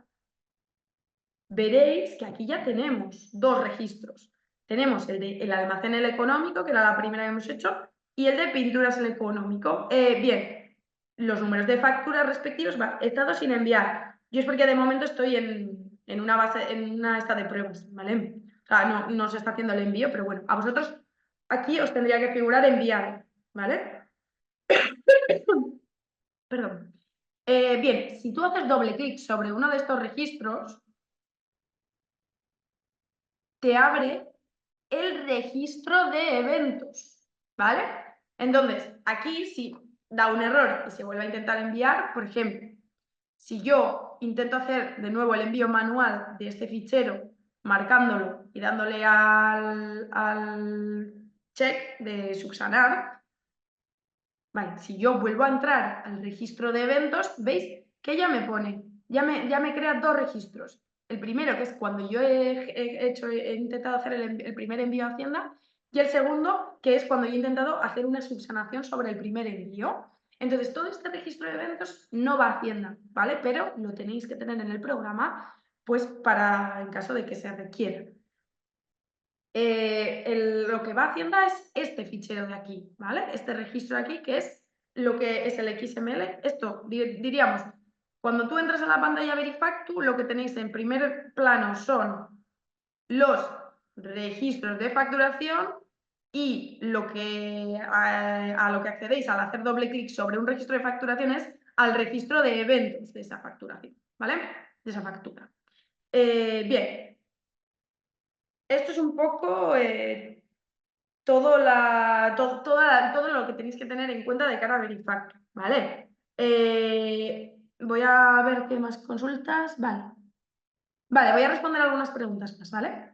veréis que aquí ya tenemos dos registros. Tenemos el de el almacén el económico, que era la primera que hemos hecho, y el de pinturas el económico. Bien, los números de facturas respectivos van, estado sin enviar. Yo es porque de momento estoy en una base, en una esta de pruebas, ¿vale? O sea, no se está haciendo el envío, pero bueno, a vosotros aquí os tendría que figurar enviado, ¿vale? Perdón. Bien, si tú haces doble clic sobre uno de estos registros, te abre el registro de eventos, ¿vale? Entonces, aquí si da un error y se vuelve a intentar enviar, por ejemplo, si yo intento hacer de nuevo el envío manual de este fichero, marcándolo y dándole al check de subsanar, vale, si yo vuelvo a entrar al registro de eventos, ¿veis que ya me pone? Ya me crea dos registros. El primero, que es cuando yo he intentado hacer el primer envío a Hacienda, y el segundo, que es cuando yo he intentado hacer una subsanación sobre el primer envío. Entonces, todo este registro de eventos no va a Hacienda, ¿vale? Pero lo tenéis que tener en el programa, pues para en caso de que se requiera. Lo que va a Hacienda es este fichero de aquí, ¿vale? Este registro de aquí, que es lo que es el XML. Esto, diríamos, cuando tú entras a la pantalla Verifactu, lo que tenéis en primer plano son los registros de facturación y lo que, a lo que accedéis al hacer doble clic sobre un registro de facturación es al registro de eventos de esa facturación, ¿vale? De esa factura. Bien, esto es un poco todo lo que tenéis que tener en cuenta de cara a Verifactu, ¿vale? Voy a ver qué más consultas. Vale. Vale, voy a responder algunas preguntas más, ¿vale?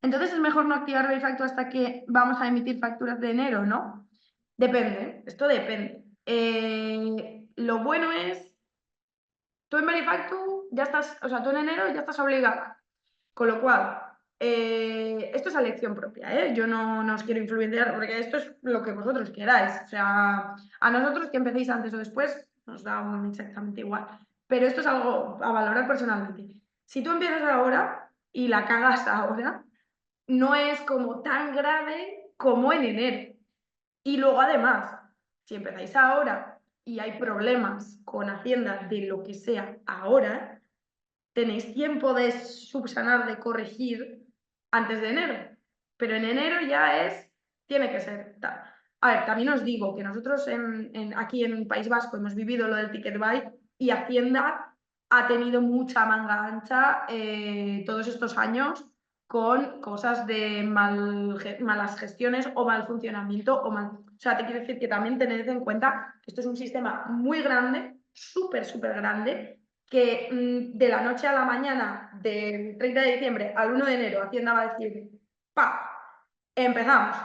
Entonces, ¿es mejor no activar Verifactu hasta que vamos a emitir facturas de enero, no? Depende, esto depende. Lo bueno es, tú en Verifactu ya estás, o sea, tú en enero ya estás obligada. Con lo cual, esto es a elección propia, ¿eh? Yo no os quiero influenciar porque esto es lo que vosotros queráis. O sea, a nosotros que empecéis antes o después nos da exactamente igual. Pero esto es algo a valorar personalmente. Si tú empiezas ahora y la cagas ahora, no es como tan grave como en enero. Y luego además, si empezáis ahora y hay problemas con Hacienda de lo que sea ahora, tenéis tiempo de subsanar, de corregir antes de enero. Pero en enero ya tiene que ser tal. A ver, también os digo que nosotros aquí en País Vasco hemos vivido lo del ticket buy y Hacienda ha tenido mucha manga ancha todos estos años con cosas de malas gestiones o mal funcionamiento o sea, te quiero decir que también tened en cuenta que esto es un sistema muy grande, súper grande, que de la noche a la mañana, del 30 de diciembre al 1 de enero, Hacienda va a decir, ¡pa! Empezamos.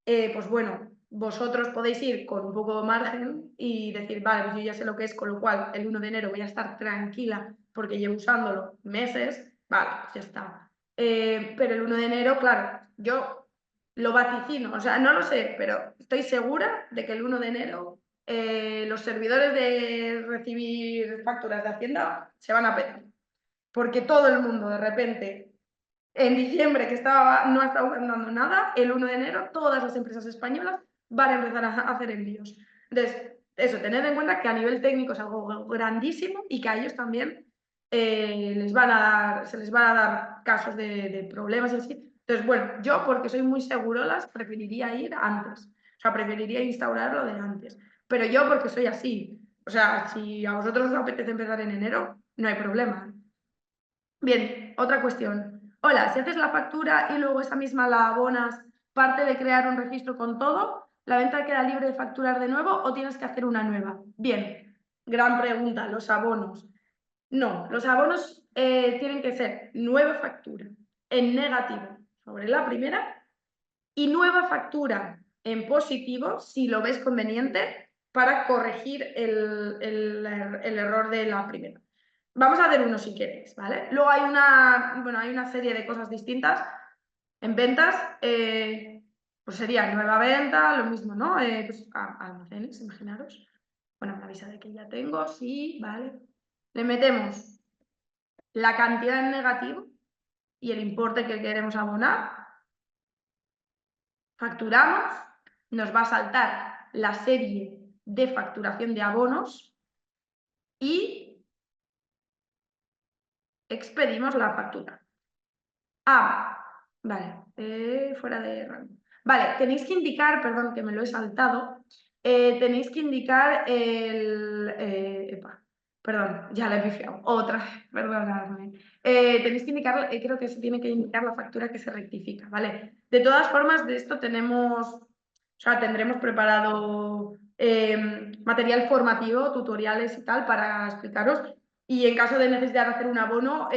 Pues bueno, vosotros podéis ir con un poco de margen y decir, vale, pues yo ya sé lo que es, con lo cual el 1 de enero voy a estar tranquila porque llevo usándolo meses, vale, pues ya está. Pero el 1 de enero, claro, yo lo vaticino, o sea, no lo sé, pero estoy segura de que el 1 de enero los servidores de recibir facturas de Hacienda se van a petar. Porque todo el mundo de repente, en diciembre que no ha estado dando nada, el 1 de enero todas las empresas españolas van a empezar a hacer envíos. Entonces, eso, tened en cuenta que a nivel técnico es algo grandísimo y que a ellos también se les van a dar casos de problemas y así. Entonces, bueno, yo porque soy muy segurolas preferiría ir antes. O sea, preferiría instaurarlo de antes. Pero yo porque soy así. O sea, si a vosotros os apetece empezar en enero, no hay problema. Bien, otra cuestión. Hola, si haces la factura y luego esa misma la abonas, ¿parte de crear un registro con todo? ¿La venta queda libre de facturar de nuevo o tienes que hacer una nueva? Bien, gran pregunta, los abonos. No, los abonos tienen que ser nueva factura en negativo sobre la primera y nueva factura en positivo si lo ves conveniente para corregir el error de la primera. Vamos a hacer uno si queréis, ¿vale? Luego hay una serie de cosas distintas en ventas. Pues sería nueva venta, lo mismo, ¿no? Pues almacenes, imaginaros. Bueno, me avisa de que ya tengo, sí, vale. Le metemos la cantidad en negativo y el importe que queremos abonar. Facturamos, nos va a saltar la serie de facturación de abonos y expedimos la factura. Vale, fuera de rango. Vale, tenéis que indicar, perdón, que me lo he saltado, tenéis que indicar perdón, ya la he pifiado, otra vez, perdonadme. Tenéis que indicar, creo que se tiene que indicar la factura que se rectifica, ¿vale? De todas formas, de esto tendremos preparado material formativo, tutoriales y tal, para explicaros, y en caso de necesidad de hacer un abono,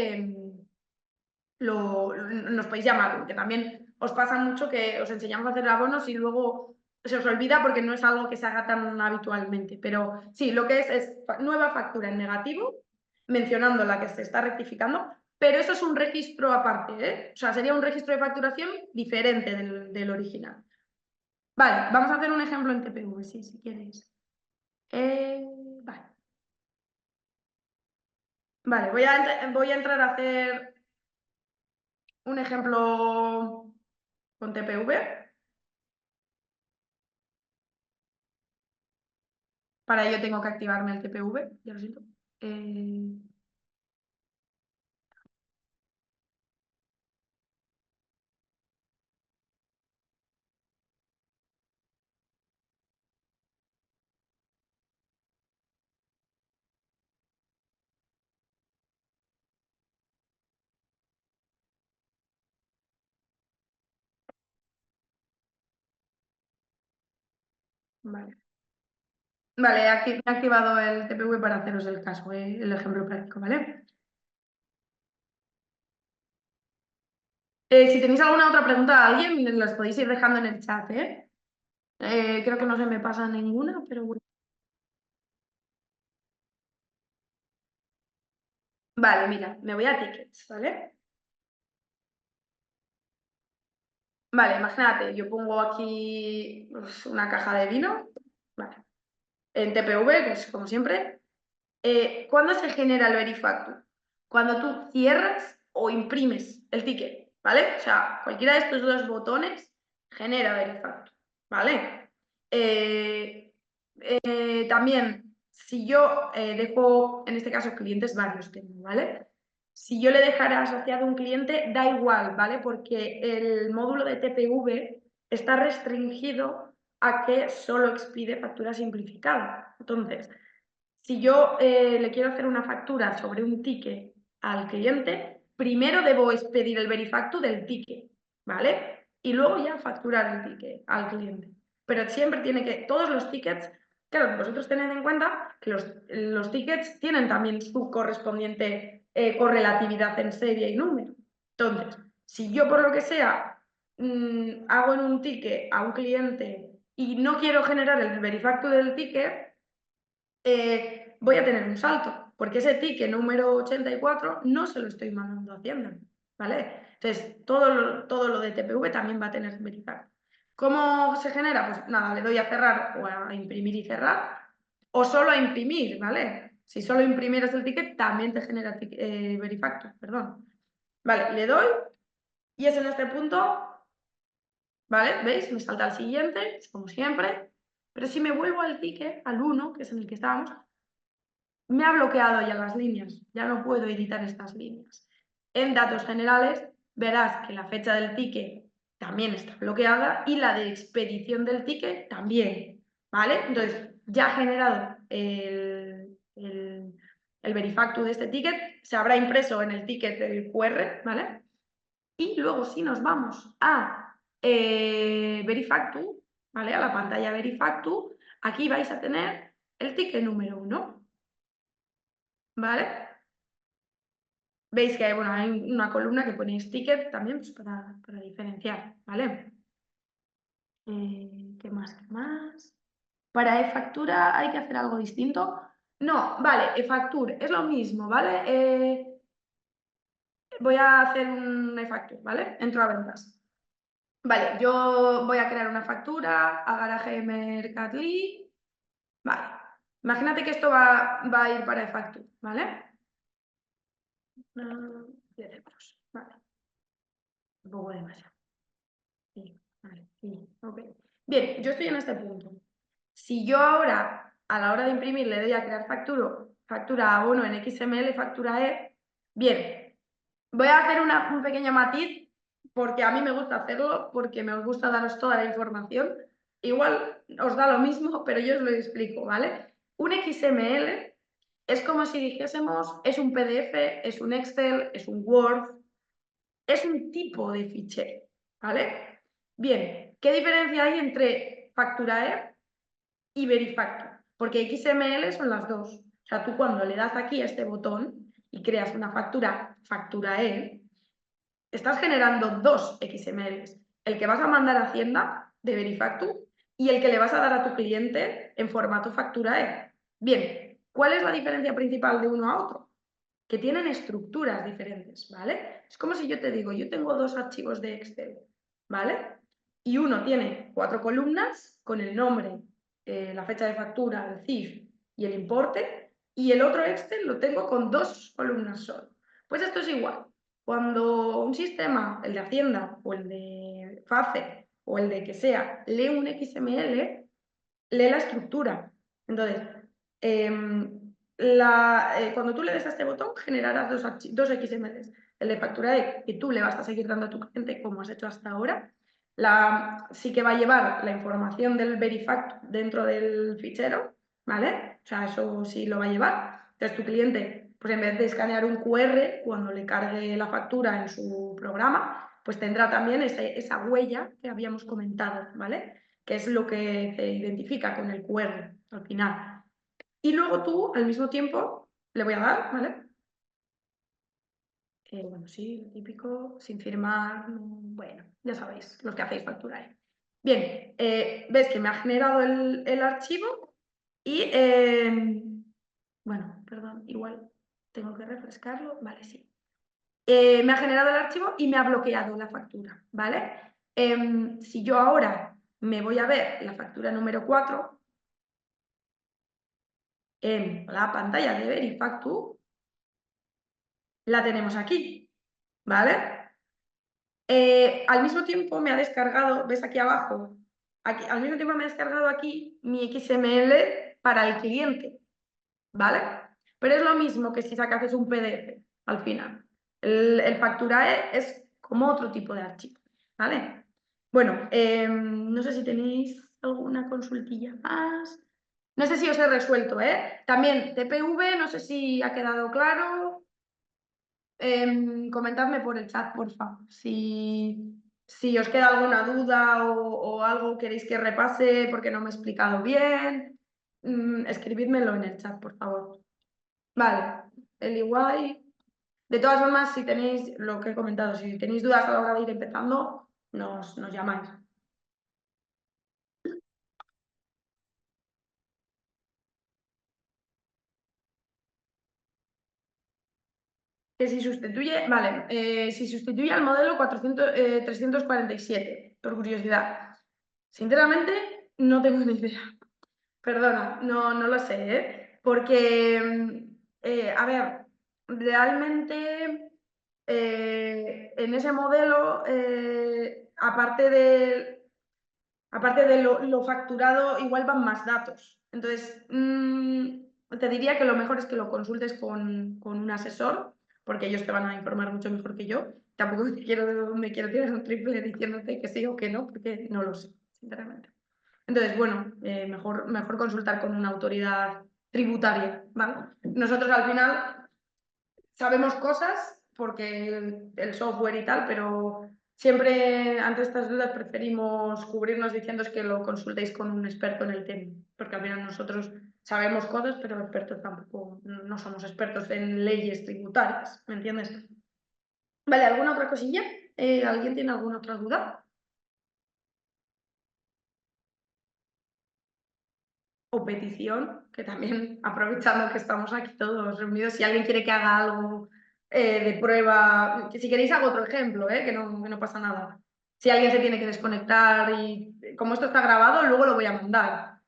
nos podéis llamar, porque también os pasa mucho que os enseñamos a hacer abonos y luego se os olvida porque no es algo que se haga tan habitualmente. Pero sí, lo que es nueva factura en negativo, mencionando la que se está rectificando, pero eso es un registro aparte, ¿eh? O sea, sería un registro de facturación diferente del original. Vale, vamos a hacer un ejemplo en TPV, sí, si queréis. Vale. Vale, voy a entrar a hacer un ejemplo con TPV. Para ello tengo que activarme el TPV, ya lo siento. Vale, vale, me he activado el TPV para haceros el caso, el ejemplo práctico, ¿vale? Si tenéis alguna otra pregunta a alguien, las podéis ir dejando en el chat, ¿eh? Creo que no se me pasa ninguna, pero bueno. Vale, mira, me voy a tickets, ¿vale? Vale, imagínate, yo pongo aquí pues, una caja de vino, vale, en TPV, pues como siempre. ¿Cuándo se genera el Verifactu? Cuando tú cierras o imprimes el ticket, ¿vale? O sea, cualquiera de estos dos botones genera Verifactu, ¿vale? También, si yo dejo, en este caso, clientes varios tengo, ¿vale? Si yo le dejara asociado un cliente, da igual, ¿vale? Porque el módulo de TPV está restringido a que solo expide factura simplificada. Entonces, si yo le quiero hacer una factura sobre un ticket al cliente, primero debo expedir el Verifactu del ticket, ¿vale? Y luego ya facturar el ticket al cliente. Pero siempre tiene que, todos los tickets, claro, vosotros tened en cuenta que los tickets tienen también su correspondiente correlatividad en serie y número. Entonces, si yo por lo que sea hago en un ticket a un cliente y no quiero generar el Verifactu del ticket, voy a tener un salto, porque ese ticket número 84 no se lo estoy mandando a Hacienda, ¿vale? Entonces, todo lo de TPV también va a tener verificar. ¿Cómo se genera? Pues nada, le doy a cerrar o a imprimir y cerrar, o solo a imprimir, ¿vale? Si solo imprimieras el ticket, también te genera Verifacto, perdón. Vale, le doy, y es en este punto, ¿vale? ¿Veis? Me salta al siguiente, como siempre, pero si me vuelvo al ticket, al 1, que es en el que estábamos, me ha bloqueado ya las líneas, ya no puedo editar estas líneas. En datos generales verás que la fecha del ticket también está bloqueada y la de expedición del ticket también, ¿vale? Entonces, ya ha generado el Verifactu de este ticket, se habrá impreso en el ticket del QR, ¿vale? Y luego si nos vamos a Verifactu, ¿vale? A la pantalla Verifactu, aquí vais a tener el ticket número 1. ¿Vale? Veis que hay, bueno, hay una columna que pone ticket también pues, para diferenciar, ¿vale? ¿Qué más? ¿Qué más? Para e-factura hay que hacer algo distinto. No, vale, facture, es lo mismo, ¿vale? Voy a hacer un facture, ¿vale? Entro a ventas. Vale, yo voy a crear una factura a garaje Mercatli. Vale. Imagínate que esto va a ir para facture, ¿vale? 10 euros. Vale. Un poco demasiado. Sí, vale, sí, ok. Bien, yo estoy en este punto. Si yo ahora, a la hora de imprimir, le doy a crear factura abono en XML, factura E, bien, voy a hacer un pequeño matiz porque a mí me gusta hacerlo, porque me gusta daros toda la información. Igual os da lo mismo, pero yo os lo explico, ¿vale? Un XML es como si dijésemos, es un PDF, es un Excel, es un Word, es un tipo de fichero, ¿vale? Bien, ¿qué diferencia hay entre factura E y Verifactor? Porque XML son las dos. O sea, tú cuando le das aquí a este botón y creas una factura E, estás generando dos XMLs. El que vas a mandar a Hacienda de Verifactor y el que le vas a dar a tu cliente en formato factura E. Bien, ¿cuál es la diferencia principal de uno a otro? Que tienen estructuras diferentes, ¿vale? Es como si yo te digo, yo tengo dos archivos de Excel, ¿vale? Y uno tiene 4 columnas con el nombre, la fecha de factura, el CIF y el importe, y el otro Excel lo tengo con 2 columnas solo. Pues esto es igual. Cuando un sistema, el de Hacienda o el de FACE o el de que sea, lee un XML, lee la estructura. Entonces, cuando tú le des a este botón, generarás dos XMLs. El de factura E, que tú le vas a seguir dando a tu cliente como has hecho hasta ahora. Sí que va a llevar la información del Verifact dentro del fichero, ¿vale? O sea, eso sí lo va a llevar. Entonces, tu cliente, pues en vez de escanear un QR, cuando le cargue la factura en su programa, pues tendrá también esa huella que habíamos comentado, ¿vale? Que es lo que te identifica con el QR al final. Y luego tú, al mismo tiempo, le voy a dar, ¿vale? Bueno, sí, lo típico, sin firmar, bueno, ya sabéis, los que hacéis facturar. Bien, ves que me ha generado el archivo y, bueno, perdón, igual tengo que refrescarlo, vale, sí. Me ha generado el archivo y me ha bloqueado la factura, ¿vale? Si yo ahora me voy a ver la factura número 4 en la pantalla de Verifactu, la tenemos aquí, ¿vale? Al mismo tiempo me ha descargado, ves aquí abajo, al mismo tiempo me ha descargado aquí mi XML para el cliente, ¿vale? Pero es lo mismo que si sacas un PDF al final. El facturae es como otro tipo de archivo, ¿vale? Bueno, no sé si tenéis alguna consultilla más. No sé si os he resuelto, ¿eh? También TPV, no sé si ha quedado claro. Comentadme por el chat, por favor, si os queda alguna duda o algo queréis que repase porque no me he explicado bien. Escribidmelo en el chat, por favor. Vale, el igual. De todas formas, si tenéis lo que he comentado, si tenéis dudas a la hora de ir empezando, nos llamáis. Que si sustituye, vale, si sustituye al modelo 347, por curiosidad. Sinceramente, no tengo ni idea. Perdona, no lo sé, ¿eh? Porque, a ver, realmente en ese modelo, aparte de lo facturado, igual van más datos. Entonces, te diría que lo mejor es que lo consultes con un asesor, porque ellos te van a informar mucho mejor que yo. Tampoco me quiero tirar un triple diciéndote que sí o que no, porque no lo sé, sinceramente. Entonces, bueno, mejor consultar con una autoridad tributaria, ¿vale? Nosotros al final sabemos cosas porque el software y tal, pero siempre ante estas dudas preferimos cubrirnos diciendo que lo consultéis con un experto en el tema, porque al final nosotros sabemos cosas, pero expertos tampoco, no somos expertos en leyes tributarias, ¿me entiendes? Vale, ¿alguna otra cosilla? ¿Alguien tiene alguna otra duda? o petición, que también aprovechando que estamos aquí todos reunidos, si alguien quiere que haga algo de prueba, que si queréis hago otro ejemplo, que no pasa nada. Si alguien se tiene que desconectar y como esto está grabado, luego lo voy a mandar.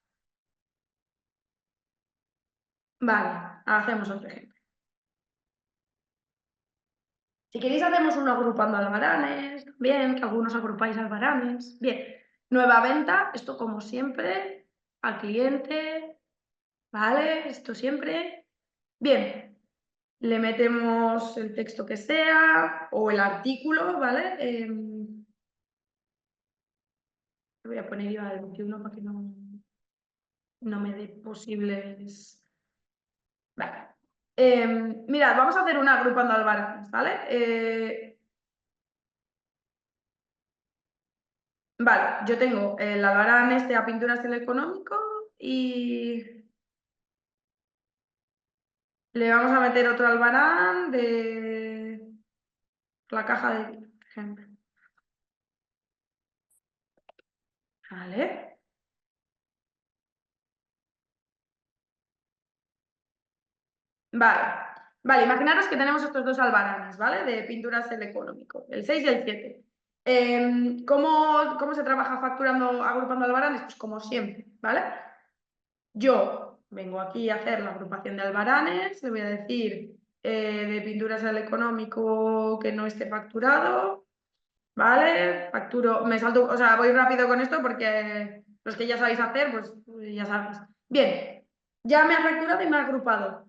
Vale, hacemos otro ejemplo. Si queréis hacemos uno agrupando albaranes, también, que algunos agrupáis albaranes. Bien, nueva venta, esto como siempre, al cliente, ¿vale? Esto siempre. Bien, le metemos el texto que sea o el artículo, ¿vale? Voy a poner IVA del 21 para que no me dé posibles... Vale. Mirad, vamos a hacer una agrupando albaranes, ¿vale? Vale, yo tengo el albarán este a pinturas del económico y le vamos a meter otro albarán de la caja de ejemplo. Vale. Vale, imaginaros que tenemos estos dos albaranes, ¿vale? De pinturas el económico, el 6 y el 7. ¿Cómo se trabaja facturando, agrupando albaranes? Pues como siempre, ¿vale? Yo vengo aquí a hacer la agrupación de albaranes, le voy a decir de pinturas al económico que no esté facturado, ¿vale? Facturo, me salto, o sea, voy rápido con esto porque los que ya sabéis hacer, pues ya sabéis. Bien, ya me ha facturado y me ha agrupado.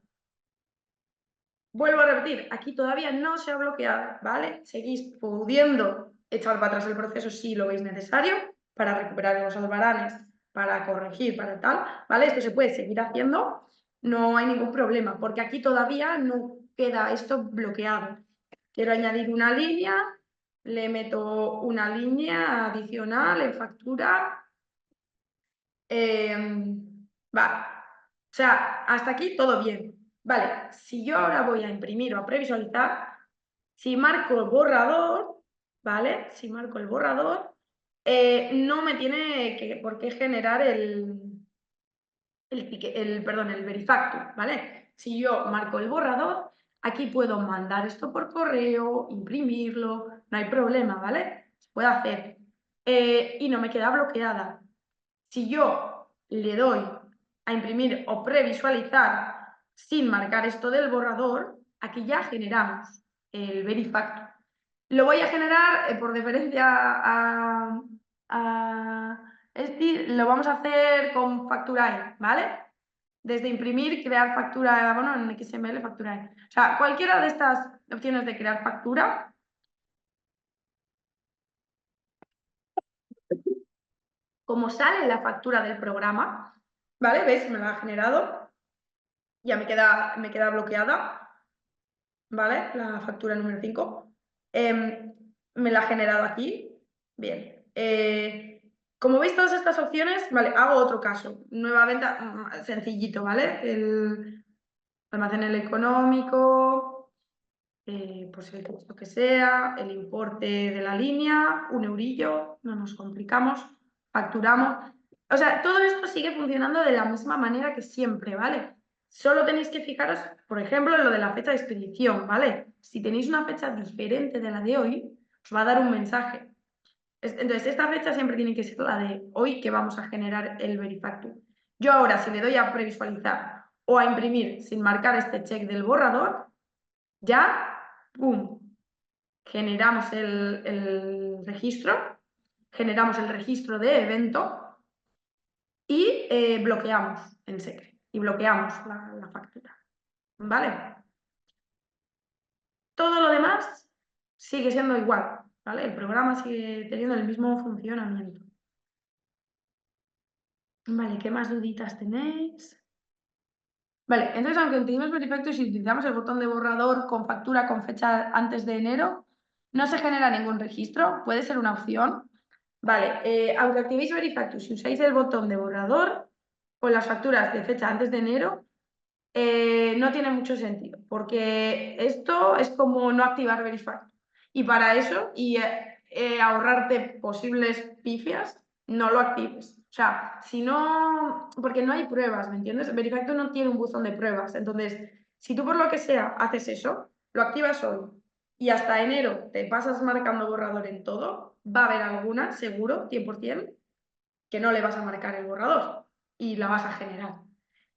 Vuelvo a repetir, aquí todavía no se ha bloqueado, ¿vale? Seguís pudiendo echar para atrás el proceso si lo veis necesario para recuperar los albaranes, para corregir, para tal, ¿vale? Esto se puede seguir haciendo, no hay ningún problema, porque aquí todavía no queda esto bloqueado. Quiero añadir una línea, le meto una línea adicional en factura. Vale, o sea, hasta aquí todo bien. Vale, si yo ahora voy a imprimir o a previsualizar, si marco el borrador, ¿vale? Si marco el borrador, no me tiene por qué generar perdón, el verifacto, ¿vale? Si yo marco el borrador, aquí puedo mandar esto por correo, imprimirlo, no hay problema, ¿vale? Se puede hacer. Y no me queda bloqueada. Si yo le doy a imprimir o previsualizar sin marcar esto del borrador, aquí ya generamos el verifacto. Lo voy a generar por deferencia lo vamos a hacer con factura E, ¿vale? Desde imprimir, crear factura, bueno, en XML, factura E. O sea, cualquiera de estas opciones de crear factura, como sale la factura del programa, ¿vale? ¿Veis? Me la ha generado. Ya me queda bloqueada, ¿vale? La factura número 5. Me la ha generado aquí. Bien. Como veis todas estas opciones, vale, hago otro caso. Nueva venta, sencillito, ¿vale? El almacén el económico, pues el texto que sea, el importe de la línea, 1 eurillo, no nos complicamos, facturamos. O sea, todo esto sigue funcionando de la misma manera que siempre, ¿vale? Solo tenéis que fijaros, por ejemplo, en lo de la fecha de expedición, ¿vale? Si tenéis una fecha diferente de la de hoy, os va a dar un mensaje. Entonces, esta fecha siempre tiene que ser la de hoy que vamos a generar el verifacto. Yo ahora, si le doy a previsualizar o a imprimir sin marcar este check del borrador, ya, ¡pum!, generamos el registro, generamos el registro de evento y bloqueamos en secret y bloqueamos la factura, ¿vale? Todo lo demás sigue siendo igual, ¿vale? El programa sigue teniendo el mismo funcionamiento. Vale, ¿qué más duditas tenéis? Vale, entonces aunque utilicemos Verifacto y si utilizamos el botón de borrador con factura con fecha antes de enero, no se genera ningún registro, puede ser una opción. Vale, aunque activéis Verifacto, si usáis el botón de borrador con las facturas de fecha antes de enero, no tiene mucho sentido, porque esto es como no activar Verifacto. Y para eso, y ahorrarte posibles pifias, no lo actives. O sea, si no, porque no hay pruebas, ¿me entiendes? Verifacto no tiene un buzón de pruebas. Entonces, si tú por lo que sea haces eso, lo activas hoy y hasta enero te pasas marcando borrador en todo, va a haber alguna, seguro, 100%, que no le vas a marcar el borrador y la vas a generar.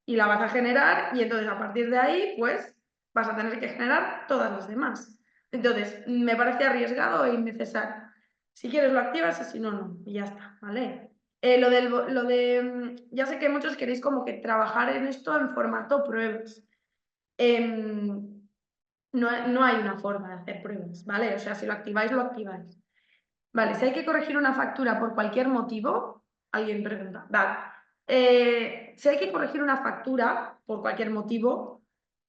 Y la vas a generar y entonces a partir de ahí, pues, vas a tener que generar todas las demás. Entonces, me parece arriesgado e innecesario. Si quieres lo activas y si no, no. Y ya está, ¿vale? Ya sé que muchos queréis como que trabajar en esto en formato pruebas. No hay una forma de hacer pruebas, ¿vale? O sea, si lo activáis, lo activáis. Vale, si hay que corregir una factura por cualquier motivo, alguien pregunta, vale. Si hay que corregir una factura por cualquier motivo,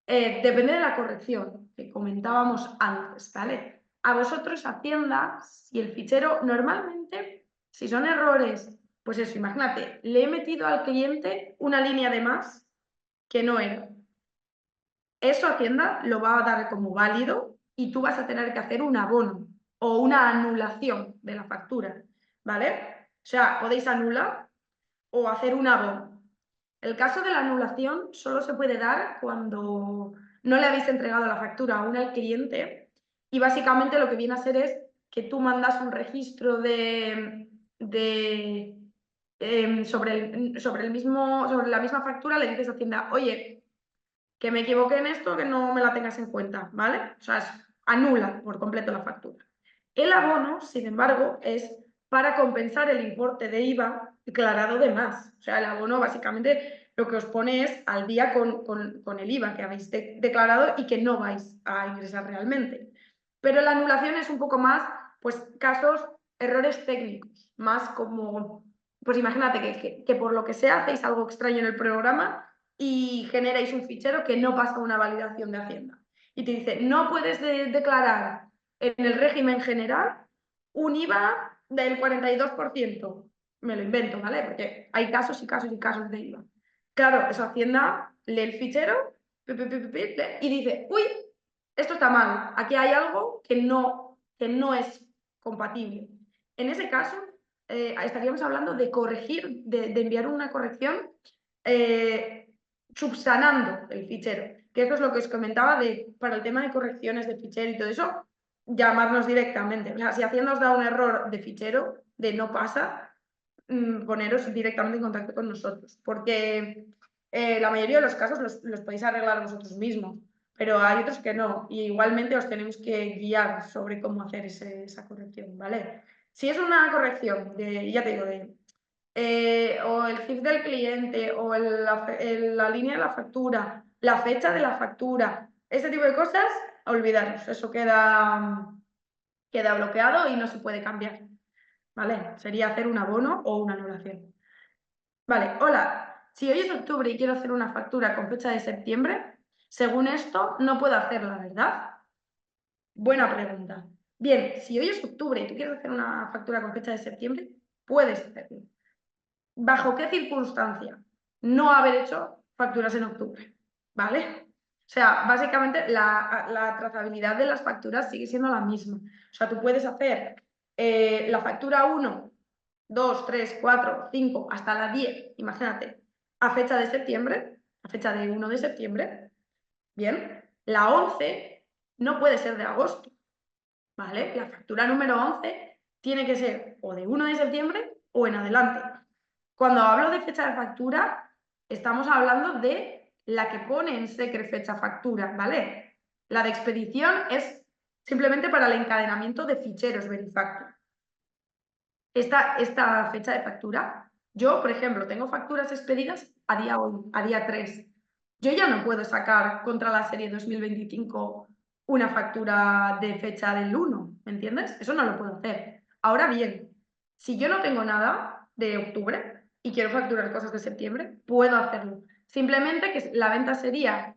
depende de la corrección que comentábamos antes, ¿vale? A vosotros, Hacienda, si el fichero normalmente, si son errores, pues eso, imagínate, le he metido al cliente una línea de más que no era. Eso Hacienda lo va a dar como válido y tú vas a tener que hacer un abono o una anulación de la factura, ¿vale? O sea, podéis anular o hacer un abono. El caso de la anulación solo se puede dar cuando no le habéis entregado la factura aún al cliente y básicamente lo que viene a ser es que tú mandas un registro sobre la misma factura, le dices a Hacienda, oye, que me equivoqué en esto, que no me la tengas en cuenta, ¿vale? O sea, anula por completo la factura. El abono, sin embargo, es para compensar el importe de IVA declarado de más. O sea, el abono básicamente lo que os pone es al día con el IVA que habéis declarado y que no vais a ingresar realmente. Pero la anulación es un poco más, pues, casos, errores técnicos, más como, pues imagínate que por lo que sea hacéis algo extraño en el programa y generáis un fichero que no pasa una validación de Hacienda. Y te dice, no puedes declarar en el régimen general un IVA del 42%. Me lo invento, ¿vale? Porque hay casos y casos y casos de IVA. Claro, eso Hacienda lee el fichero y dice, uy, esto está mal, aquí hay algo que no es compatible. En ese caso, estaríamos hablando de corregir, de enviar una corrección subsanando el fichero, que eso es lo que os comentaba para el tema de correcciones de fichero y todo eso, llamarnos directamente. O sea, si Hacienda os da un error de fichero, de no pasa, poneros directamente en contacto con nosotros, porque la mayoría de los casos los podéis arreglar vosotros mismos, pero hay otros que no, y igualmente os tenemos que guiar sobre cómo hacer esa corrección, ¿vale? Si es una corrección ya te digo, o el CIF del cliente, o la línea de la factura, la fecha de la factura, ese tipo de cosas, olvidaros, eso queda bloqueado y no se puede cambiar, ¿vale? Sería hacer un abono o una anulación. Vale, hola, si hoy es octubre y quiero hacer una factura con fecha de septiembre, según esto no puedo hacerla, ¿verdad? Buena pregunta. Bien, si hoy es octubre y tú quieres hacer una factura con fecha de septiembre, puedes hacerlo. ¿Bajo qué circunstancia no haber hecho facturas en octubre? ¿Vale? O sea, básicamente la trazabilidad de las facturas sigue siendo la misma. O sea, tú puedes hacer la factura 1, 2, 3, 4, 5, hasta la 10, imagínate, a fecha de septiembre, a fecha de 1 de septiembre. Bien, la 11 no puede ser de agosto, ¿vale? La factura número 11 tiene que ser o de 1 de septiembre o en adelante. Cuando hablo de fecha de factura, estamos hablando de la que pone en secre fecha factura, ¿vale? La de expedición es simplemente para el encadenamiento de ficheros Verifactor. Esta fecha de factura, yo, por ejemplo, tengo facturas expedidas a día hoy, a día 3. Yo ya no puedo sacar contra la serie 2025 una factura de fecha del 1, ¿me entiendes? Eso no lo puedo hacer. Ahora bien, si yo no tengo nada de octubre y quiero facturar cosas de septiembre, puedo hacerlo. Simplemente que la venta sería,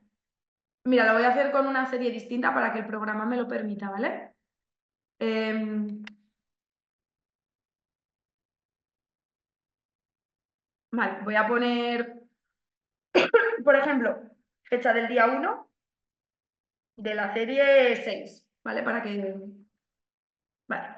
mira, lo voy a hacer con una serie distinta para que el programa me lo permita, ¿vale? Vale, voy a poner, por ejemplo, fecha del día 1 de la serie 6, ¿vale? Para que... Vale.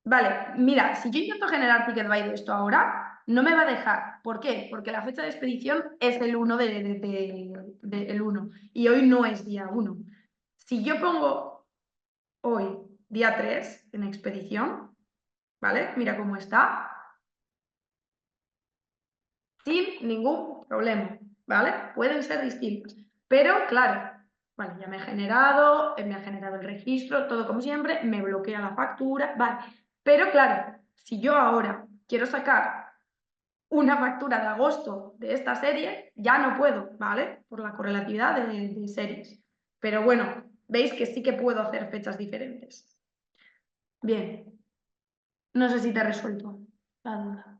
Vale, mira, si yo intento generar ticket by de esto ahora, no me va a dejar. ¿Por qué? Porque la fecha de expedición es el 1 el 1 y hoy no es día 1. Si yo pongo hoy día 3 en expedición, ¿vale? Mira cómo está, sin ningún problema, ¿vale? Pueden ser distintos. Pero, claro, vale, ya me ha generado el registro, todo como siempre, me bloquea la factura, vale. Pero, claro, si yo ahora quiero sacar una factura de agosto de esta serie, ya no puedo, ¿vale? Por la correlatividad de series. Pero bueno, veis que sí que puedo hacer fechas diferentes. Bien, no sé si te he resuelto la duda.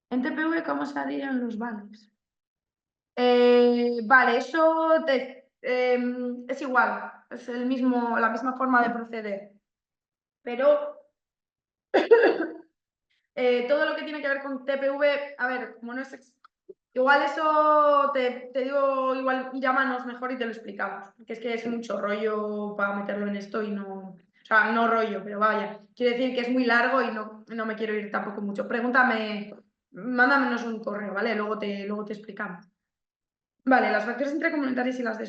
En TPV, ¿cómo se harían los vales? Vale, eso es igual, es la misma forma de proceder. Pero todo lo que tiene que ver con TPV, a ver, como no es... Igual eso te digo, igual llámanos mejor y te lo explicamos, porque es que es mucho rollo para meterlo en esto y no... O sea, no rollo, pero vaya. Quiero decir que es muy largo y no me quiero ir tampoco mucho. Pregúntame, mándamenos un correo, ¿vale? Luego te explicamos. Vale, las facturas intracomunitarias y las de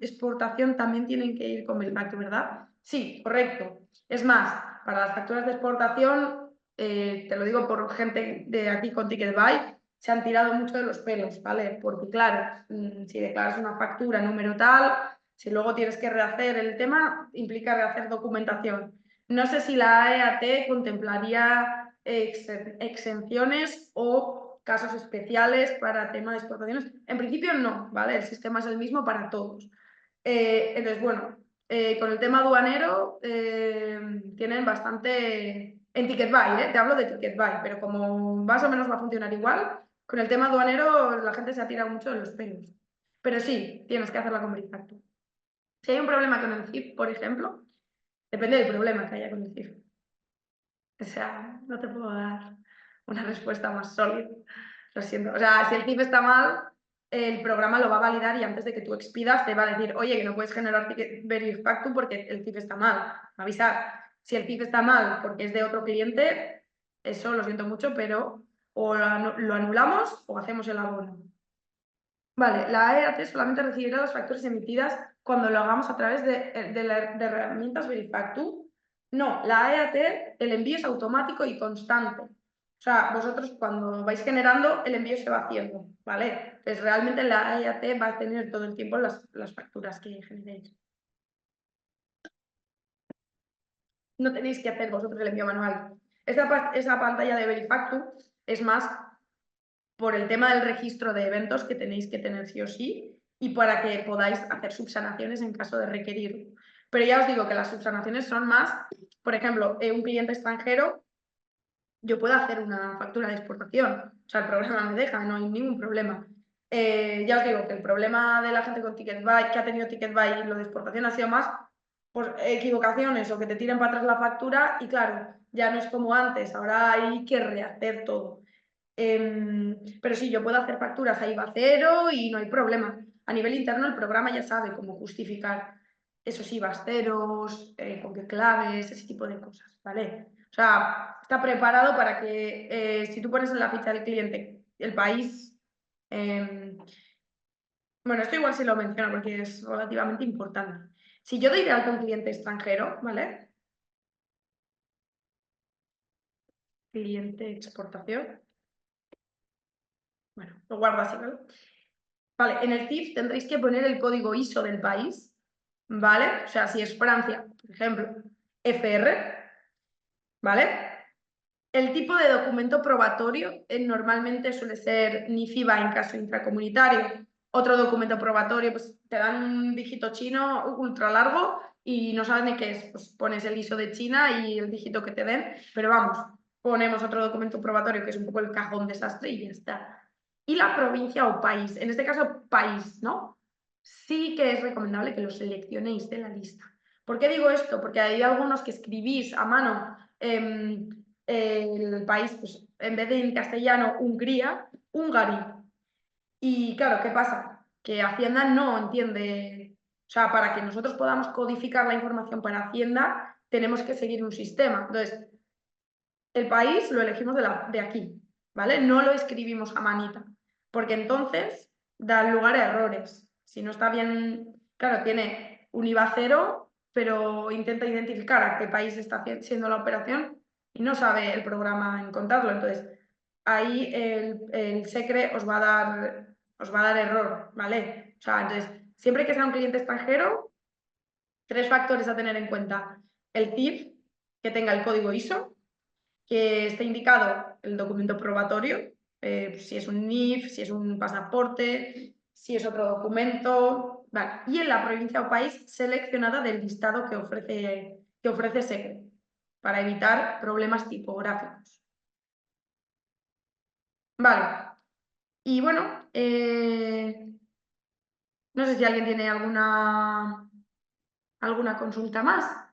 exportación también tienen que ir con Benefactor, ¿verdad? Sí, correcto. Es más, para las facturas de exportación, te lo digo por gente de aquí con TicketBuy, se han tirado mucho de los pelos, ¿vale? Porque claro, si declaras una factura número tal, si luego tienes que rehacer el tema, implica rehacer documentación. No sé si la EAT contemplaría exenciones o casos especiales para tema de exportaciones. En principio no, ¿vale? El sistema es el mismo para todos. Entonces, bueno, con el tema aduanero tienen bastante... En TicketBuy, te hablo de TicketBuy, pero como más o menos va a funcionar igual, con el tema aduanero la gente se ha tirado mucho de los pelos. Pero sí, tienes que hacerla con Verifactu. Si hay un problema con el CIF, por ejemplo, depende del problema que haya con el CIF. O sea, no te puedo dar una respuesta más sólida. Lo siento. O sea, si el CIF está mal, el programa lo va a validar y antes de que tú expidas te va a decir, oye, que no puedes generar ticket Verifactu porque el CIF está mal. Avisar. Si el CIF está mal porque es de otro cliente, eso lo siento mucho, pero o lo anulamos o hacemos el abono. Vale, la EAT solamente recibirá las facturas emitidas cuando lo hagamos a través de herramientas Verifactu. No, la EAT, el envío es automático y constante. O sea, vosotros cuando vais generando, el envío se va haciendo, ¿vale? Entonces, realmente la EAT va a tener todo el tiempo las facturas que generéis. No tenéis que hacer vosotros el envío manual. Esa pantalla de Verifactu es más por el tema del registro de eventos que tenéis que tener sí o sí y para que podáis hacer subsanaciones en caso de requerirlo. Pero ya os digo que las subsanaciones son más, por ejemplo, un cliente extranjero, yo puedo hacer una factura de exportación, o sea, el programa me deja, no hay ningún problema. Ya os digo que el problema de la gente con TicketBuy, que ha tenido TicketBuy y lo de exportación ha sido más pues, equivocaciones o que te tiren para atrás la factura y claro, ya no es como antes, ahora hay que rehacer todo. Pero sí, yo puedo hacer facturas a IVA cero y no hay problema. A nivel interno el programa ya sabe cómo justificar esos IVAs ceros, con qué claves, ese tipo de cosas, ¿vale? O sea, está preparado para que si tú pones en la ficha del cliente el país, bueno, esto igual sí lo menciono porque es relativamente importante. Si yo doy de alta a un cliente extranjero, ¿vale? Cliente exportación. Bueno, lo guardo así, ¿vale? Vale, en el CIF tendréis que poner el código ISO del país, ¿vale? O sea, si es Francia, por ejemplo, FR, ¿vale? El tipo de documento probatorio normalmente suele ser NIFIBA en caso intracomunitario. Otro documento probatorio, pues te dan un dígito chino ultra largo y no sabes ni qué es. Pues pones el ISO de China y el dígito que te den, pero vamos, ponemos otro documento probatorio que es un poco el cajón desastre y ya está. Y la provincia o país, en este caso país, ¿no? Sí que es recomendable que lo seleccionéis de la lista. ¿Por qué digo esto? Porque hay algunos que escribís a mano el país, pues en vez de en castellano Hungría, Hungary. Y claro, ¿qué pasa? Que Hacienda no entiende, o sea, para que nosotros podamos codificar la información para Hacienda, tenemos que seguir un sistema. Entonces, el país lo elegimos de aquí, ¿vale? No lo escribimos a manita, porque entonces da lugar a errores. Si no está bien, claro, tiene un IVA cero, pero intenta identificar a qué país está siendo la operación y no sabe el programa encontrarlo. Entonces, ahí el SECRE os va a dar error, ¿vale? O sea, entonces, siempre que sea un cliente extranjero, 3 factores a tener en cuenta. El CIF, que tenga el código ISO, que esté indicado el documento probatorio, si es un NIF, si es un pasaporte, si es otro documento, vale. Y en la provincia o país seleccionada del listado que ofrece SECRE, para evitar problemas tipográficos. Vale. Y bueno, no sé si alguien tiene alguna consulta más.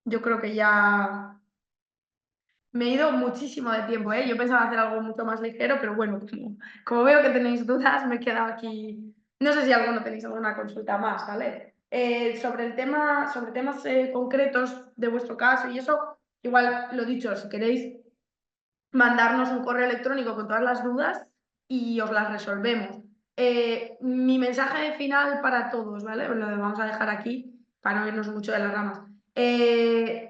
Yo creo que ya me he ido muchísimo de tiempo, ¿eh? Yo pensaba hacer algo mucho más ligero, pero bueno, como veo que tenéis dudas, me he quedado aquí. No sé si alguno tenéis alguna consulta más, ¿vale? Sobre el tema, sobre temas concretos de vuestro caso y eso, igual lo dicho, si queréis mandarnos un correo electrónico con todas las dudas y os las resolvemos. Mi mensaje final para todos, ¿vale? Lo vamos a dejar aquí para no irnos mucho de las ramas.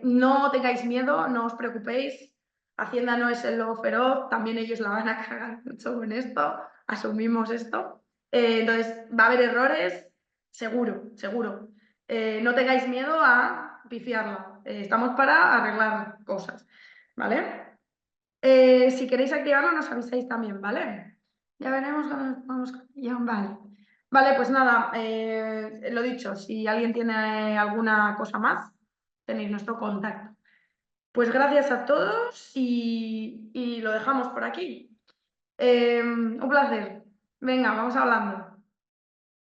No tengáis miedo, no os preocupéis. Hacienda no es el lobo feroz, también ellos la van a cagar mucho con esto, asumimos esto. Entonces, va a haber errores, seguro, seguro. No tengáis miedo a pifiarla. Estamos para arreglar cosas, ¿vale? Si queréis activarlo, nos avisáis también, ¿vale? Ya veremos cuando nos pongamos con ello. Vale. Vale, pues nada, lo dicho, si alguien tiene alguna cosa más, tenéis nuestro contacto. Pues gracias a todos y lo dejamos por aquí. Un placer. Venga, vamos hablando.